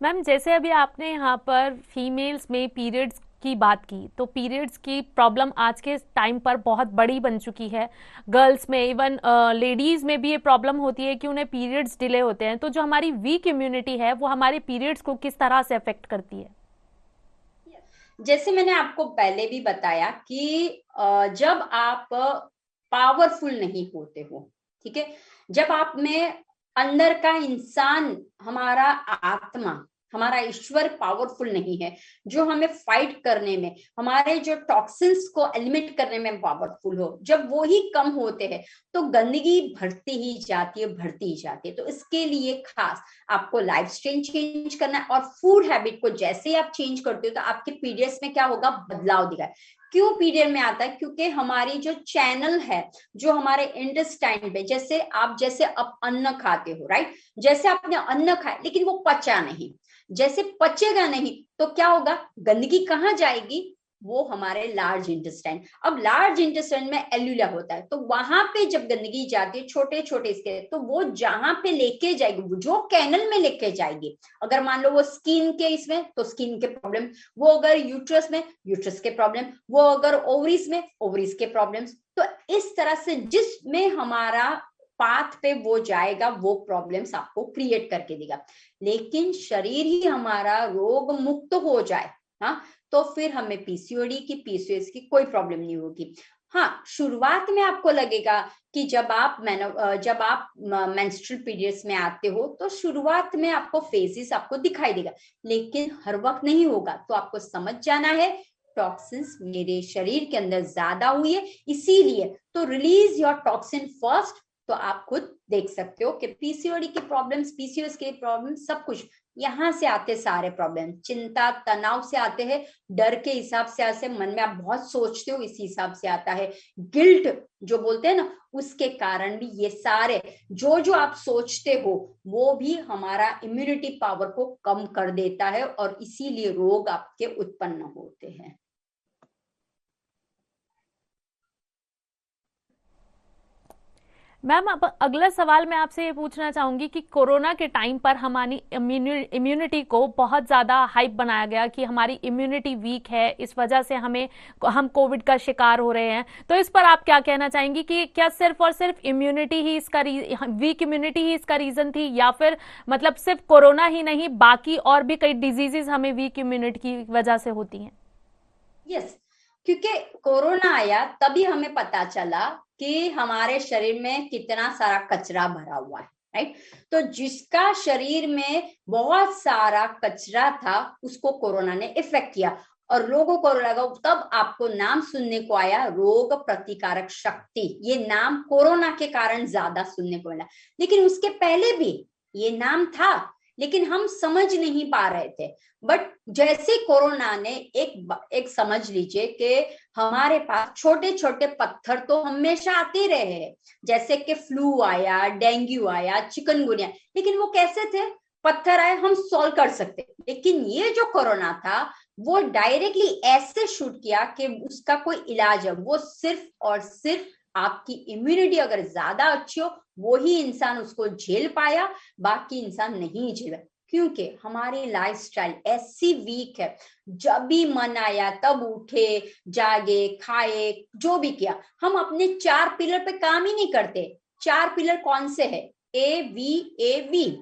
मैम, जैसे अभी आपने यहाँ पर फीमेल्स में पीरियड्स की बात की, तो पीरियड्स की प्रॉब्लम आज के टाइम पर बहुत बड़ी बन चुकी है। गर्ल्स में, इवन लेडीज में भी ये प्रॉब्लम होती है कि उन्हें पीरियड्स डिले होते हैं। तो जो हमारी वीक इम्यूनिटी है वो हमारे पीरियड्स को किस तरह से अफेक्ट करती है? जैसे मैंने आपको पहले भी बताया कि जब आप पावरफुल नहीं होते हो, ठीक है, जब आप में अंदर का इंसान, हमारा आत्मा, हमारा ईश्वर पावरफुल नहीं है, जो हमें फाइट करने में, हमारे जो टॉक्सिन्स को एलिमिनेट करने में पावरफुल हो, जब वो ही कम होते हैं तो गंदगी बढ़ती ही जाती है, बढ़ती ही जाती है। तो इसके लिए खास आपको लाइफस्टाइल चेंज करना है, और फूड हैबिट को जैसे ही आप चेंज करते हो तो आपके पीरियड्स में क्या होगा, बदलाव दिखा। क्यों पीरियड में आता है? क्योंकि हमारी जो चैनल है, जो हमारे इंटेस्टाइन पे, जैसे आप अन्न खाते हो, राइट, जैसे आपने अन्न खाया लेकिन वो पचा नहीं, जैसे पचेगा नहीं तो क्या होगा, गंदगी कहाँ जाएगी, वो हमारे लार्ज इंटेस्टाइन। अब लार्ज इंटेस्टाइन में एल्यूला होता है, तो वहां पे जब गंदगी जाती है छोटे छोटे इसके, तो वो जहां पे लेके जाएगी, जो कैनल में लेके जाएगी, अगर मान लो वो स्किन के इसमें तो स्किन के प्रॉब्लम, वो अगर यूट्रस में यूट्रस के प्रॉब्लम, वो अगर ओवरीज में ओवरीज के प्रॉब्लम्स। तो इस तरह से जिसमें हमारा पाथ पे वो जाएगा, वो प्रॉब्लम्स आपको क्रिएट करके देगा। लेकिन शरीर ही हमारा रोग मुक्त हो जाए, हाँ, तो फिर हमें पीसीओडी की, पीसीओएस की कोई प्रॉब्लम नहीं होगी। हाँ, शुरुआत में आपको लगेगा कि जब आप मेंस्ट्रुअल पीरियड्स में आते हो तो शुरुआत में आपको फेजेस आपको दिखाई देगा, लेकिन हर वक्त नहीं होगा। तो आपको समझ जाना है टॉक्सिन्स मेरे शरीर के अंदर ज्यादा हुई है, इसीलिए तो रिलीज योर टॉक्सिन फर्स्ट। तो आप खुद देख सकते हो कि पीसीओडी की प्रॉब्लम्स, पीसीओएस के प्रॉब्लम, सब कुछ यहाँ से आते, सारे प्रॉब्लम चिंता तनाव से आते हैं, डर के हिसाब से आते, मन में आप बहुत सोचते हो इस हिसाब से आता है, गिल्ट जो बोलते हैं ना, उसके कारण भी ये सारे जो आप सोचते हो वो भी हमारा इम्यूनिटी पावर को कम कर देता है, और इसीलिए रोग आपके उत्पन्न होते हैं। मैम अब अगला सवाल मैं आपसे ये पूछना चाहूंगी कि कोरोना के टाइम पर हमारी इम्यूनिटी को बहुत ज़्यादा हाइप बनाया गया कि हमारी इम्यूनिटी वीक है, इस वजह से हम कोविड का शिकार हो रहे हैं। तो इस पर आप क्या कहना चाहेंगी कि क्या सिर्फ और सिर्फ इम्यूनिटी ही इसका वीक इम्यूनिटी ही इसका रीज़न थी, या फिर मतलब सिर्फ कोरोना ही नहीं बाकी और भी कई डिजीजेज हमें वीक इम्यूनिटी की वजह से होती हैं? यस, क्योंकि कोरोना आया तभी हमें पता चला कि हमारे शरीर में कितना सारा कचरा भरा हुआ है, राइट। तो जिसका शरीर में बहुत सारा कचरा था उसको कोरोना ने इफेक्ट किया और लोगों को लगा, तब आपको नाम सुनने को आया रोग प्रतिकारक शक्ति। ये नाम कोरोना के कारण ज्यादा सुनने को मिला, लेकिन उसके पहले भी ये नाम था, लेकिन हम समझ नहीं पा रहे थे। बट जैसे कोरोना ने एक समझ लीजिए कि हमारे पास छोटे छोटे पत्थर तो हमेशा आते रहे हैं, जैसे कि फ्लू आया, डेंगू आया, चिकनगुनिया, लेकिन वो कैसे थे? पत्थर आए, हम सॉल्व कर सकते। लेकिन ये जो कोरोना था वो डायरेक्टली ऐसे शूट किया कि उसका कोई इलाज है, वो सिर्फ और सिर्फ आपकी इम्यूनिटी अगर ज्यादा अच्छी हो वो ही इंसान उसको झेल पाया, बाकी इंसान नहीं झेला। क्योंकि हमारी लाइफस्टाइल ऐसी वीक है, जब भी मन आया तब उठे, जागे, खाए, जो भी किया। हम अपने 4 पिलर पे काम ही नहीं करते। 4 पिलर कौन से है? AVAV,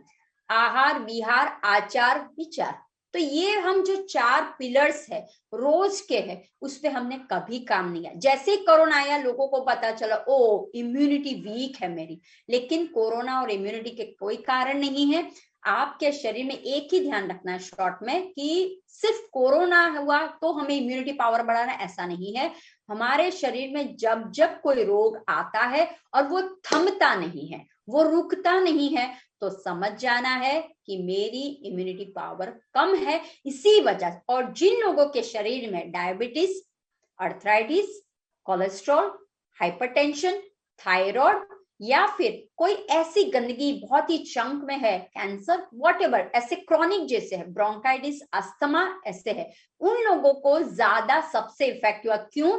आहार, विहार, आचार, विचार। तो ये हम जो 4 पिलर्स है रोज के हैं, उस पे हमने कभी काम नहीं किया। जैसे ही कोरोना आया लोगों को पता चला ओ इम्यूनिटी वीक है मेरी, लेकिन कोरोना और इम्यूनिटी के कोई कारण नहीं है। आपके शरीर में एक ही ध्यान रखना है शॉर्ट में कि सिर्फ कोरोना हुआ तो हमें इम्यूनिटी पावर बढ़ाना, ऐसा नहीं है। हमारे शरीर में जब जब कोई रोग आता है और वो थमता नहीं है, वो रुकता नहीं है, तो समझ जाना है कि मेरी इम्यूनिटी पावर कम है। इसी वजह से, और जिन लोगों के शरीर में diabetes, arthritis, cholesterol, hypertension, thyroid या फिर कोई ऐसी गंदगी बहुत ही चंक में है, कैंसर, व्हाटएवर, ऐसे क्रॉनिक जैसे है, ब्रोंकाइटिस, अस्थमा ऐसे है, उन लोगों को ज्यादा सबसे इफेक्ट हुआ। क्यों?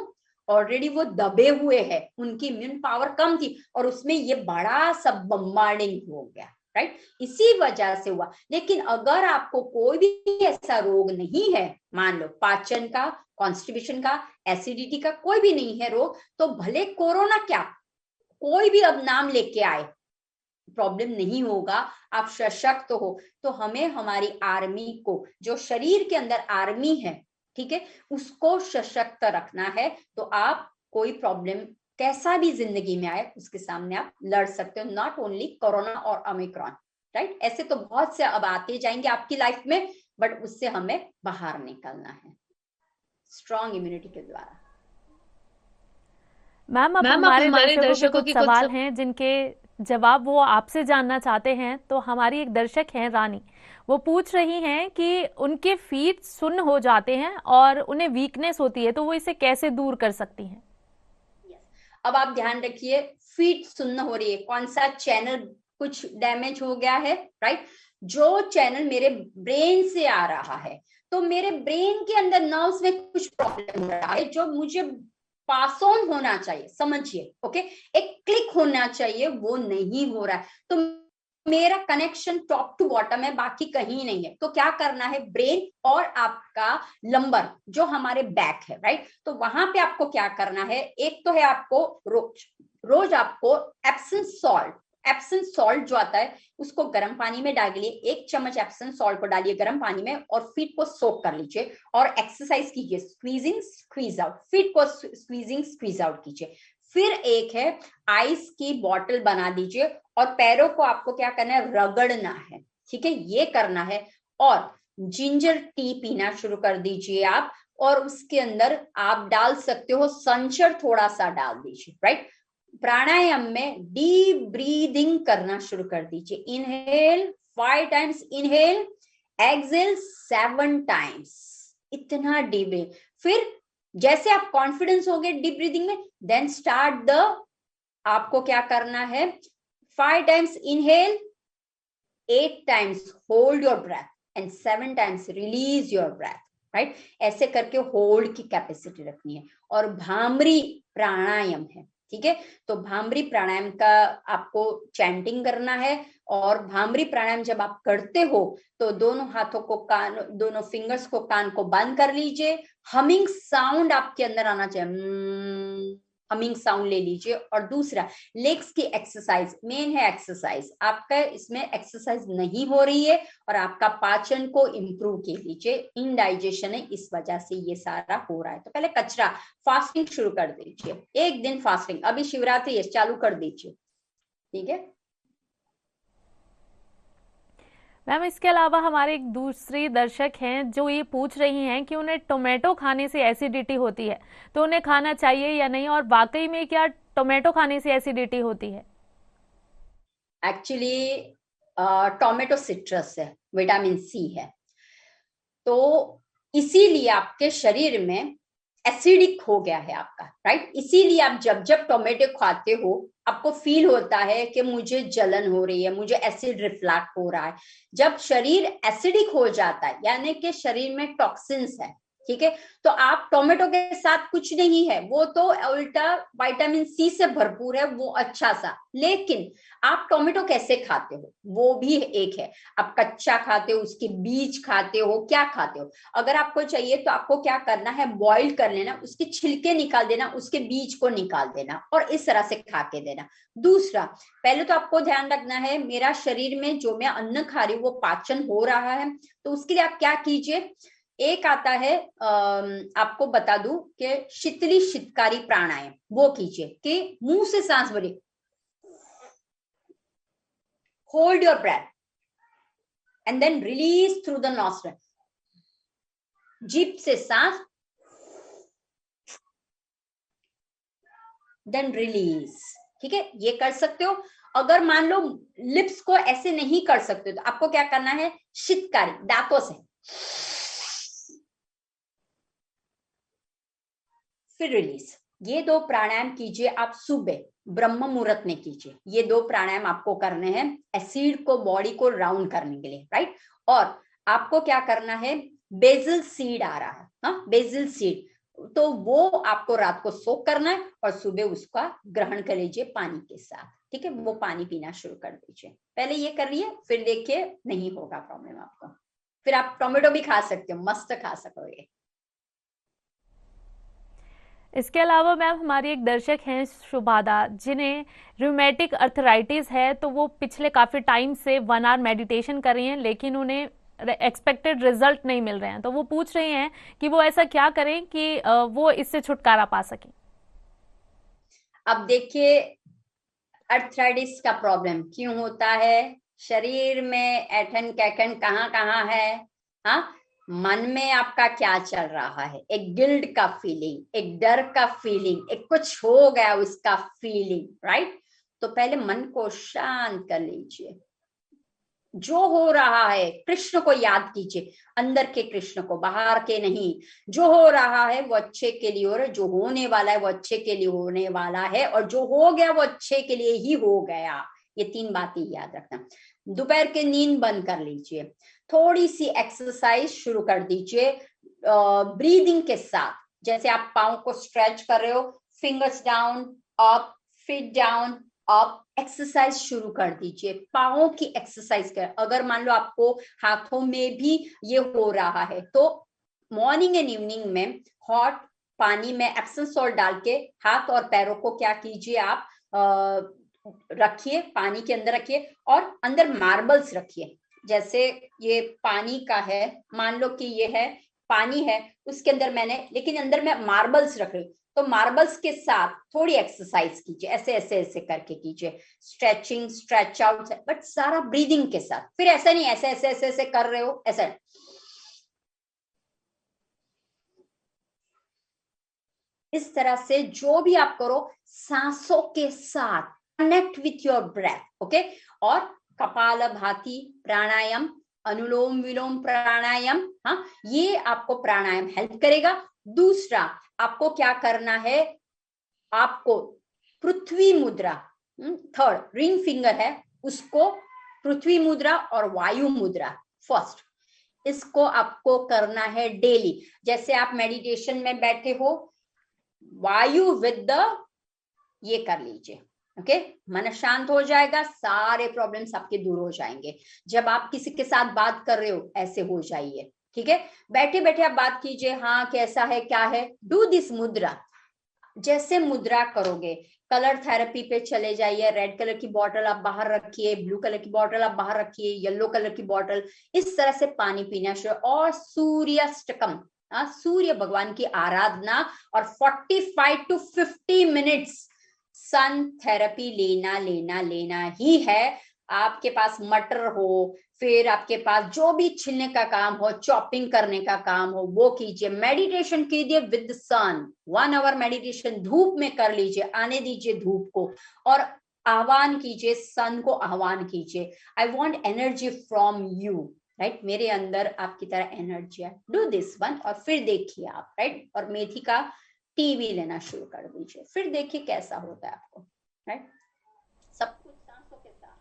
ऑलरेडी वो दबे हुए हैं, उनकी इम्यून पावर कम थी और उसमें ये बड़ा सब बम्बार्डिंग हो गया, राइट। इसी वजह से हुआ। लेकिन अगर आपको कोई भी ऐसा रोग नहीं है, मान लो पाचन का, कॉन्स्टिपेशन का, एसिडिटी का कोई भी नहीं है रोग, तो भले कोरोना क्या कोई भी अब नाम लेके आए, प्रॉब्लम नहीं होगा। आप सशक्त हो। तो हमें हमारी आर्मी को, जो शरीर के अंदर आर्मी है, ठीक है, उसको सशक्त रखना है। तो आप कोई प्रॉब्लम कैसा भी जिंदगी में आए उसके सामने आप लड़ सकते हो। नॉट ओनली कोरोना और ओमिक्रॉन, राइट। ऐसे तो बहुत से अब आते जाएंगे आपकी लाइफ में, बट उससे हमें बाहर निकलना है स्ट्रॉन्ग इम्यूनिटी के द्वारा। मैम अब हमारे दर्शकों के कुछ सवाल हैं जिनके जवाब वो आपसे जानना चाहते हैं। तो हमारी एक दर्शक हैं रानी, वो पूछ रही हैं कि उनके फीट सुन्न हो जाते हैं और उन्हें वीकनेस होती है, तो वो इसे कैसे दूर कर सकती हैं? अब आप ध्यान रखिए, फीट सुन्न हो रही है, कौन सा चैनल कुछ डैमेज हो गया है, राइट। जो चैनल मेरे ब्रेन से आ रहा है, तो मेरे ब्रेन के अंदर नर्व्स में कुछ प्रॉब्लम हो रहा है जो मुझे पास ऑन होना चाहिए, समझिए, ओके, एक क्लिक होना चाहिए, वो नहीं हो रहा है। तो मेरा कनेक्शन टॉप टू बॉटम है, बाकी कहीं नहीं है। तो क्या करना है, ब्रेन और आपका लंबर जो हमारे बैक है, राइट, तो वहां पे आपको क्या करना है, एक तो है आपको रोज आपको एप्सम सॉल्ट जो आता है उसको गर्म पानी में डालिए। 1 चम्मच एप्सम सॉल्ट को डालिए गर्म पानी में और फीट को सोक कर लीजिए और एक्सरसाइज कीजिए, स्क्वीजिंग स्क्वीज आउट, फीट को स्क्वीजिंग स्क्वीज आउट कीजिए। फिर एक है आइस की बॉटल बना दीजिए और पैरों को आपको क्या करना है, रगड़ना है, ठीक है, ये करना है। और जिंजर टी पीना शुरू कर दीजिए आप, और उसके अंदर आप डाल सकते हो संचर, थोड़ा सा डाल दीजिए, राइट। प्राणायाम में डीप ब्रीदिंग करना शुरू कर दीजिए। Inhale 5 times, inhale, exhale 7 times, इतना डीप। फिर जैसे आप कॉन्फिडेंस हो गए डीप ब्रीदिंग में, देन स्टार्ट आपको क्या करना है, 5 times inhale, 8 times hold your breath and 7 times release your breath, right. ऐसे करके होल्ड की कैपेसिटी रखनी है। और भामरी प्राणायाम है, ठीक है। तो भ्रामरी प्राणायाम का आपको चैंटिंग करना है, और भ्रामरी प्राणायाम जब आप करते हो तो दोनों हाथों को कान, दोनों फिंगर्स को कान को बंद कर लीजिए, हमिंग साउंड आपके अंदर आना चाहिए, हमिंग साउंड ले लीजिए। और दूसरा, लेग्स की एक्सरसाइज मेन है। एक्सरसाइज आपका इसमें एक्सरसाइज नहीं हो रही है और आपका पाचन को इम्प्रूव कर लीजिए, इनडाइजेशन है इस वजह से ये सारा हो रहा है। तो पहले कचरा, फास्टिंग शुरू कर दीजिए, एक दिन फास्टिंग, अभी शिवरात्रि है, चालू कर दीजिए, ठीक है। मैम इसके अलावा हमारे एक दूसरी दर्शक हैं जो ये पूछ रही हैं कि उन्हें टोमेटो खाने से एसिडिटी होती है, तो उन्हें खाना चाहिए या नहीं, और वाकई में क्या टोमेटो खाने से एसिडिटी होती है? एक्चुअली टोमेटो सिट्रस है, विटामिन सी है, तो इसीलिए आपके शरीर में एसिडिक हो गया है आपका, राइट। इसीलिए आप जब जब टोमेटो खाते हो आपको फील होता है कि मुझे जलन हो रही है, मुझे एसिड रिफ्लक्स हो रहा है। जब शरीर एसिडिक हो जाता है यानी कि शरीर में टॉक्सिन्स है, ठीक है, तो आप टोमेटो के साथ कुछ नहीं है, वो तो उल्टा विटामिन सी से भरपूर है, वो अच्छा सा। लेकिन आप टोमेटो कैसे खाते हो वो भी एक है, आप कच्चा खाते हो, उसके बीज खाते हो, क्या खाते हो। अगर आपको चाहिए तो आपको क्या करना है, बॉइल कर लेना, उसके छिलके निकाल देना, उसके बीज को निकाल देना और इस तरह से खा के देना। दूसरा, पहले तो आपको ध्यान रखना है मेरा शरीर में जो मैं अन्न खा रही हूँ वो पाचन हो रहा है, तो उसके लिए आप क्या कीजिए, एक आता है आपको बता दूं कि शीतली शीतकारी प्राणायाम, वो कीजिए कि मुंह से सांस भरिए, hold your breath and then release through the nostril, जीभ से सांस देन रिलीज, ठीक है, ये कर सकते हो। अगर मान लो लिप्स को ऐसे नहीं कर सकते तो आपको क्या करना है, शीतकारी दांतों से, फिर रिलीज। ये दो प्राणायाम कीजिए आप सुबह ब्रह्म मुहूर्त में कीजिए, ये दो प्राणायाम आपको करने हैं एसिड को, बॉडी को राउंड करने के लिए, राइट। और आपको क्या करना है, बेसिल सीड आ रहा है, हाँ बेसिल सीड, तो वो आपको रात को सोक करना है और सुबह उसका ग्रहण कर लीजिए पानी के साथ, ठीक है, वो पानी पीना शुरू कर दीजिए। पहले ये कर रही है, फिर देखिए नहीं होगा प्रॉब्लम आपको, फिर आप टोमेटो भी खा सकते हो, मस्त खा सकोगे। इसके अलावा मैम हमारी एक दर्शक हैं शुभादा, जिन्हें रूमेटिक अर्थराइटिस है, तो वो पिछले काफ़ी टाइम से 1 आवर मेडिटेशन कर रही हैं लेकिन उन्हें एक्सपेक्टेड रिजल्ट नहीं मिल रहे हैं, तो वो पूछ रही हैं कि वो ऐसा क्या करें कि वो इससे छुटकारा पा सकें। अब देखिए अर्थराइटिस का प्रॉब्लम क्यों होता है, शरीर में ऐठन कैठन कहाँ कहाँ है, हाँ मन में आपका क्या चल रहा है, एक गिल्ट का फीलिंग, एक डर का फीलिंग, एक कुछ हो गया उसका फीलिंग, राइट। तो पहले मन को शांत कर लीजिए, जो हो रहा है कृष्ण को याद कीजिए, अंदर के कृष्ण को, बाहर के नहीं। जो हो रहा है वो अच्छे के लिए हो रहा है, जो होने वाला है वो अच्छे के लिए होने वाला है, और जो हो गया वो अच्छे के लिए ही हो गया। ये 3 बातें याद रखना। दोपहर के नींद बंद कर लीजिए, थोड़ी सी एक्सरसाइज शुरू कर दीजिए ब्रीदिंग के साथ, जैसे आप पाँव को स्ट्रेच कर रहे हो, fingers down up, feet down up, exercise शुरू कर दीजिए, पाँव की एक्सरसाइज कर। अगर मान लो आपको हाथों में भी ये हो रहा है तो मॉर्निंग एंड इवनिंग में हॉट पानी में एप्सम सॉल्ट डाल के हाथ और पैरों को क्या कीजिए आप रखिए, पानी के अंदर रखिए और अंदर मार्बल्स रखिए। जैसे ये पानी का है, मान लो कि ये है पानी है, उसके अंदर मैंने, लेकिन अंदर मैं मार्बल्स रख रही हूँ, तो मार्बल्स के साथ थोड़ी एक्सरसाइज कीजिए, ऐसे ऐसे ऐसे करके कीजिए, स्ट्रेचिंग स्ट्रेच आउट, बट सारा ब्रीदिंग के साथ। फिर ऐसा नहीं ऐसे ऐसे ऐसे ऐसे कर रहे हो, ऐसा इस तरह से जो भी आप करो सांसों के साथ connect with your breath, okay. और कपालभाति प्राणायाम, अनुलोम विलोम प्राणायाम, हाँ ये आपको प्राणायाम हेल्प करेगा। दूसरा आपको क्या करना है, आपको पृथ्वी मुद्रा, थर्ड रिंग फिंगर है उसको, पृथ्वी मुद्रा और वायु मुद्रा फर्स्ट, इसको आपको करना है डेली। जैसे आप मेडिटेशन में बैठे हो, वायु विद द ये कर लीजिए। ओके, मन शांत हो जाएगा, सारे प्रॉब्लम्स आपके दूर हो जाएंगे। जब आप किसी के साथ बात कर रहे हो ऐसे हो जाइए, ठीक है। बैठे बैठे आप बात कीजिए, हाँ कैसा है क्या है, डू दिस मुद्रा। जैसे मुद्रा करोगे, कलर थेरेपी पे चले जाइए, रेड कलर की बॉटल आप बाहर रखिए, ब्लू कलर की बॉटल आप बाहर रखिए, येलो कलर की बॉटल, इस तरह से पानी पीना शुरू, और सूर्याष्टकम, सूर्य भगवान की आराधना, और 45 to 50 मिनट्स सन थेरेपी लेना लेना लेना ही है। आपके पास मटर हो, फिर आपके पास जो भी छिलने का काम हो, चॉपिंग करने का काम हो, वो कीजिए। मेडिटेशन कीजिए विद सन, 1 hour मेडिटेशन धूप में कर लीजिए, आने दीजिए धूप को, और आह्वान कीजिए, सन को आह्वान कीजिए, I want energy from you, right, मेरे अंदर आपकी तरह एनर्जी है, डू दिस वन। और फिर देखिए आप, राइट, और मेथी का टीवी लेना शुरू कर दीजिए, फिर देखिए कैसा होता है आपको, राइट, सब कुछ सांसों के साथ।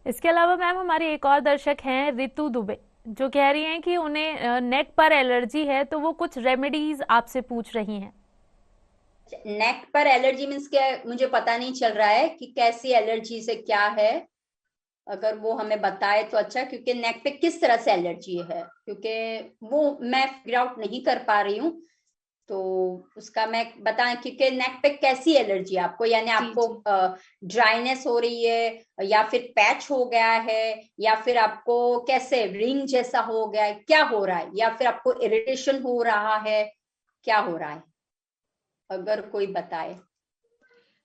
इसके अलावा मैम हमारी एक और दर्शक हैं रितु दुबे, जो कह रही हैं कि उन्हें नेक पर एलर्जी है, तो वो कुछ रेमेडीज आपसे पूछ रही हैं। नेक पर एलर्जी मीन्स क्या, मुझे पता नहीं चल रहा है कि कैसी एलर्जी से क्या है, अगर वो हमें बताए तो अच्छा, क्योंकि नेक पे किस तरह से एलर्जी है, क्योंकि वो मैं फिगर आउट नहीं कर पा रही हूँ, तो उसका मैं बताएं, क्योंकि नेक पे कैसी एलर्जी है आपको, यानी आपको ड्राइनेस हो रही है, या फिर पैच हो गया है, या फिर आपको कैसे रिंग जैसा हो गया है, क्या हो रहा है, या फिर आपको इरिटेशन हो रहा है, क्या हो रहा है, अगर कोई बताए।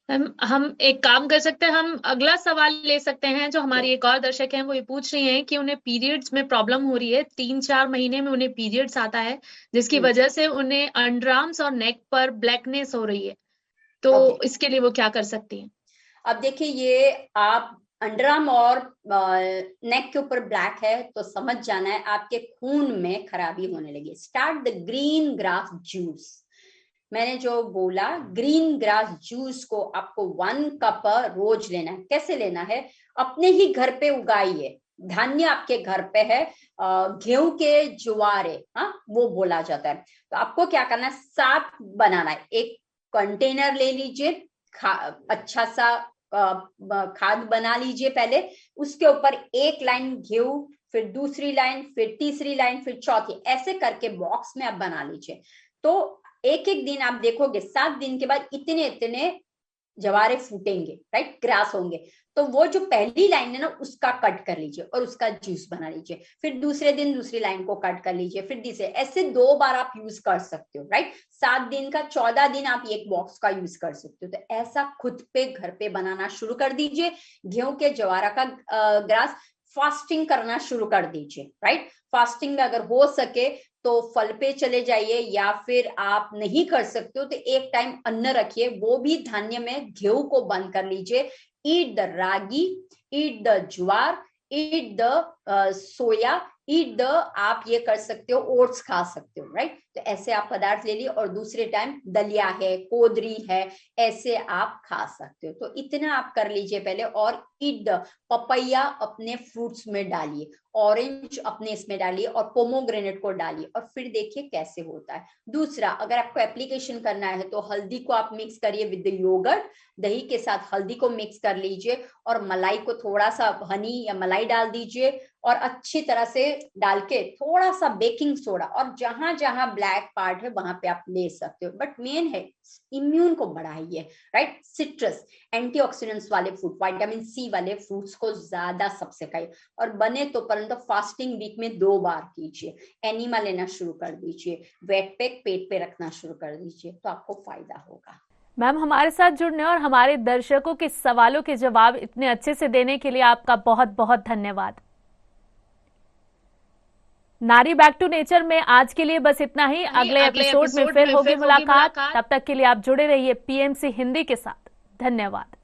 हम एक काम कर सकते हैं, हम अगला सवाल ले सकते हैं। जो हमारी एक और दर्शक हैं वो ये पूछ रही हैं कि उन्हें पीरियड्स में प्रॉब्लम हो रही है, 3-4 महीने में उन्हें पीरियड्स आता है, जिसकी वजह से उन्हें अंडरआर्म्स और नेक पर ब्लैकनेस हो रही है, तो इसके लिए वो क्या कर सकती हैं? अब देखिए, ये आप अंडरआर्म और नेक के ऊपर ब्लैक है तो समझ जाना है आपके खून में खराबी होने लगी। Start the green grass juice. मैंने जो बोला, ग्रीन ग्रास जूस को आपको 1 कप रोज लेना है। कैसे लेना है, अपने ही घर पे उगाइए, धान्य आपके घर पे है, गेहूं के ज्वारे, हाँ वो बोला जाता है। तो आपको क्या करना है, साथ बनाना है, एक कंटेनर ले लीजिए, अच्छा सा खाद बना लीजिए पहले, उसके ऊपर एक लाइन गेहूं, फिर दूसरी लाइन, फिर तीसरी लाइन, फिर चौथी, ऐसे करके बॉक्स में आप बना लीजिए। तो एक एक दिन आप देखोगे, 7 दिन के बाद इतने इतने जवारे फूटेंगे, राइट, ग्रास होंगे। तो वो जो पहली लाइन है ना, उसका कट कर लीजिए और उसका जूस बना लीजिए। फिर दूसरे दिन दूसरी लाइन को कट कर लीजिए, फिर तीसरे, ऐसे 2 बार आप यूज कर सकते हो, राइट। 7 दिन का 14 दिन आप एक बॉक्स का यूज कर सकते हो। तो ऐसा खुद पे घर पे बनाना शुरू कर दीजिए। गेहूं के ज्वारा का ग्रास, फास्टिंग करना शुरू कर दीजिए, राइट। फास्टिंग में अगर हो सके तो फल पे चले जाइए, या फिर आप नहीं कर सकते हो तो एक टाइम अन्न रखिए, वो भी धान्य में गेहूं को बंद कर लीजिए। Eat the ragi, eat the jowar, eat the soya, eat the, आप ये कर सकते हो, ओट्स खा सकते हो, राइट। तो ऐसे आप पदार्थ ले लिए, और दूसरे टाइम दलिया है, कोदरी है, ऐसे आप खा सकते हो। तो इतना आप कर लीजिए पहले। और ईट द, पपैया अपने फ्रूट्स में डालिए, ऑरेंज अपने इसमें डालिए, और पोमोग्रेनेट को डालिए, और फिर देखिए कैसे होता है। दूसरा, अगर आपको एप्लीकेशन करना है तो हल्दी को आप मिक्स करिए विद योगर्ट, दही के साथ हल्दी को मिक्स कर लीजिए, और मलाई को थोड़ा सा हनी या मलाई डाल दीजिए, और अच्छी तरह से डाल के थोड़ा सा बेकिंग सोडा, और जहां जहां ब्लैक पार्ट है वहां पे आप ले सकते हो। बट मेन है इम्यून को बढ़ाइए, राइट। सिट्रस, एंटीऑक्सीडेंट्स वाले फ्रूट, विटामिन सी वाले फ्रूट्स को ज्यादा सबसे खाइए, और बने तो परंतु फास्टिंग वीक में 2 बार कीजिए। एनिमा लेना शुरू कर दीजिए, वेट पैक पेट पे रखना शुरू कर दीजिए, तो आपको फायदा होगा। मैम, हमारे साथ जुड़ने और हमारे दर्शकों के सवालों के जवाब इतने अच्छे से देने के लिए आपका बहुत बहुत धन्यवाद। नारी बैक टू नेचर में आज के लिए बस इतना ही। अगले एपिसोड में फिर होगी मुलाकात। तब तक के लिए आप जुड़े रहिए पीएमसी हिंदी के साथ। धन्यवाद।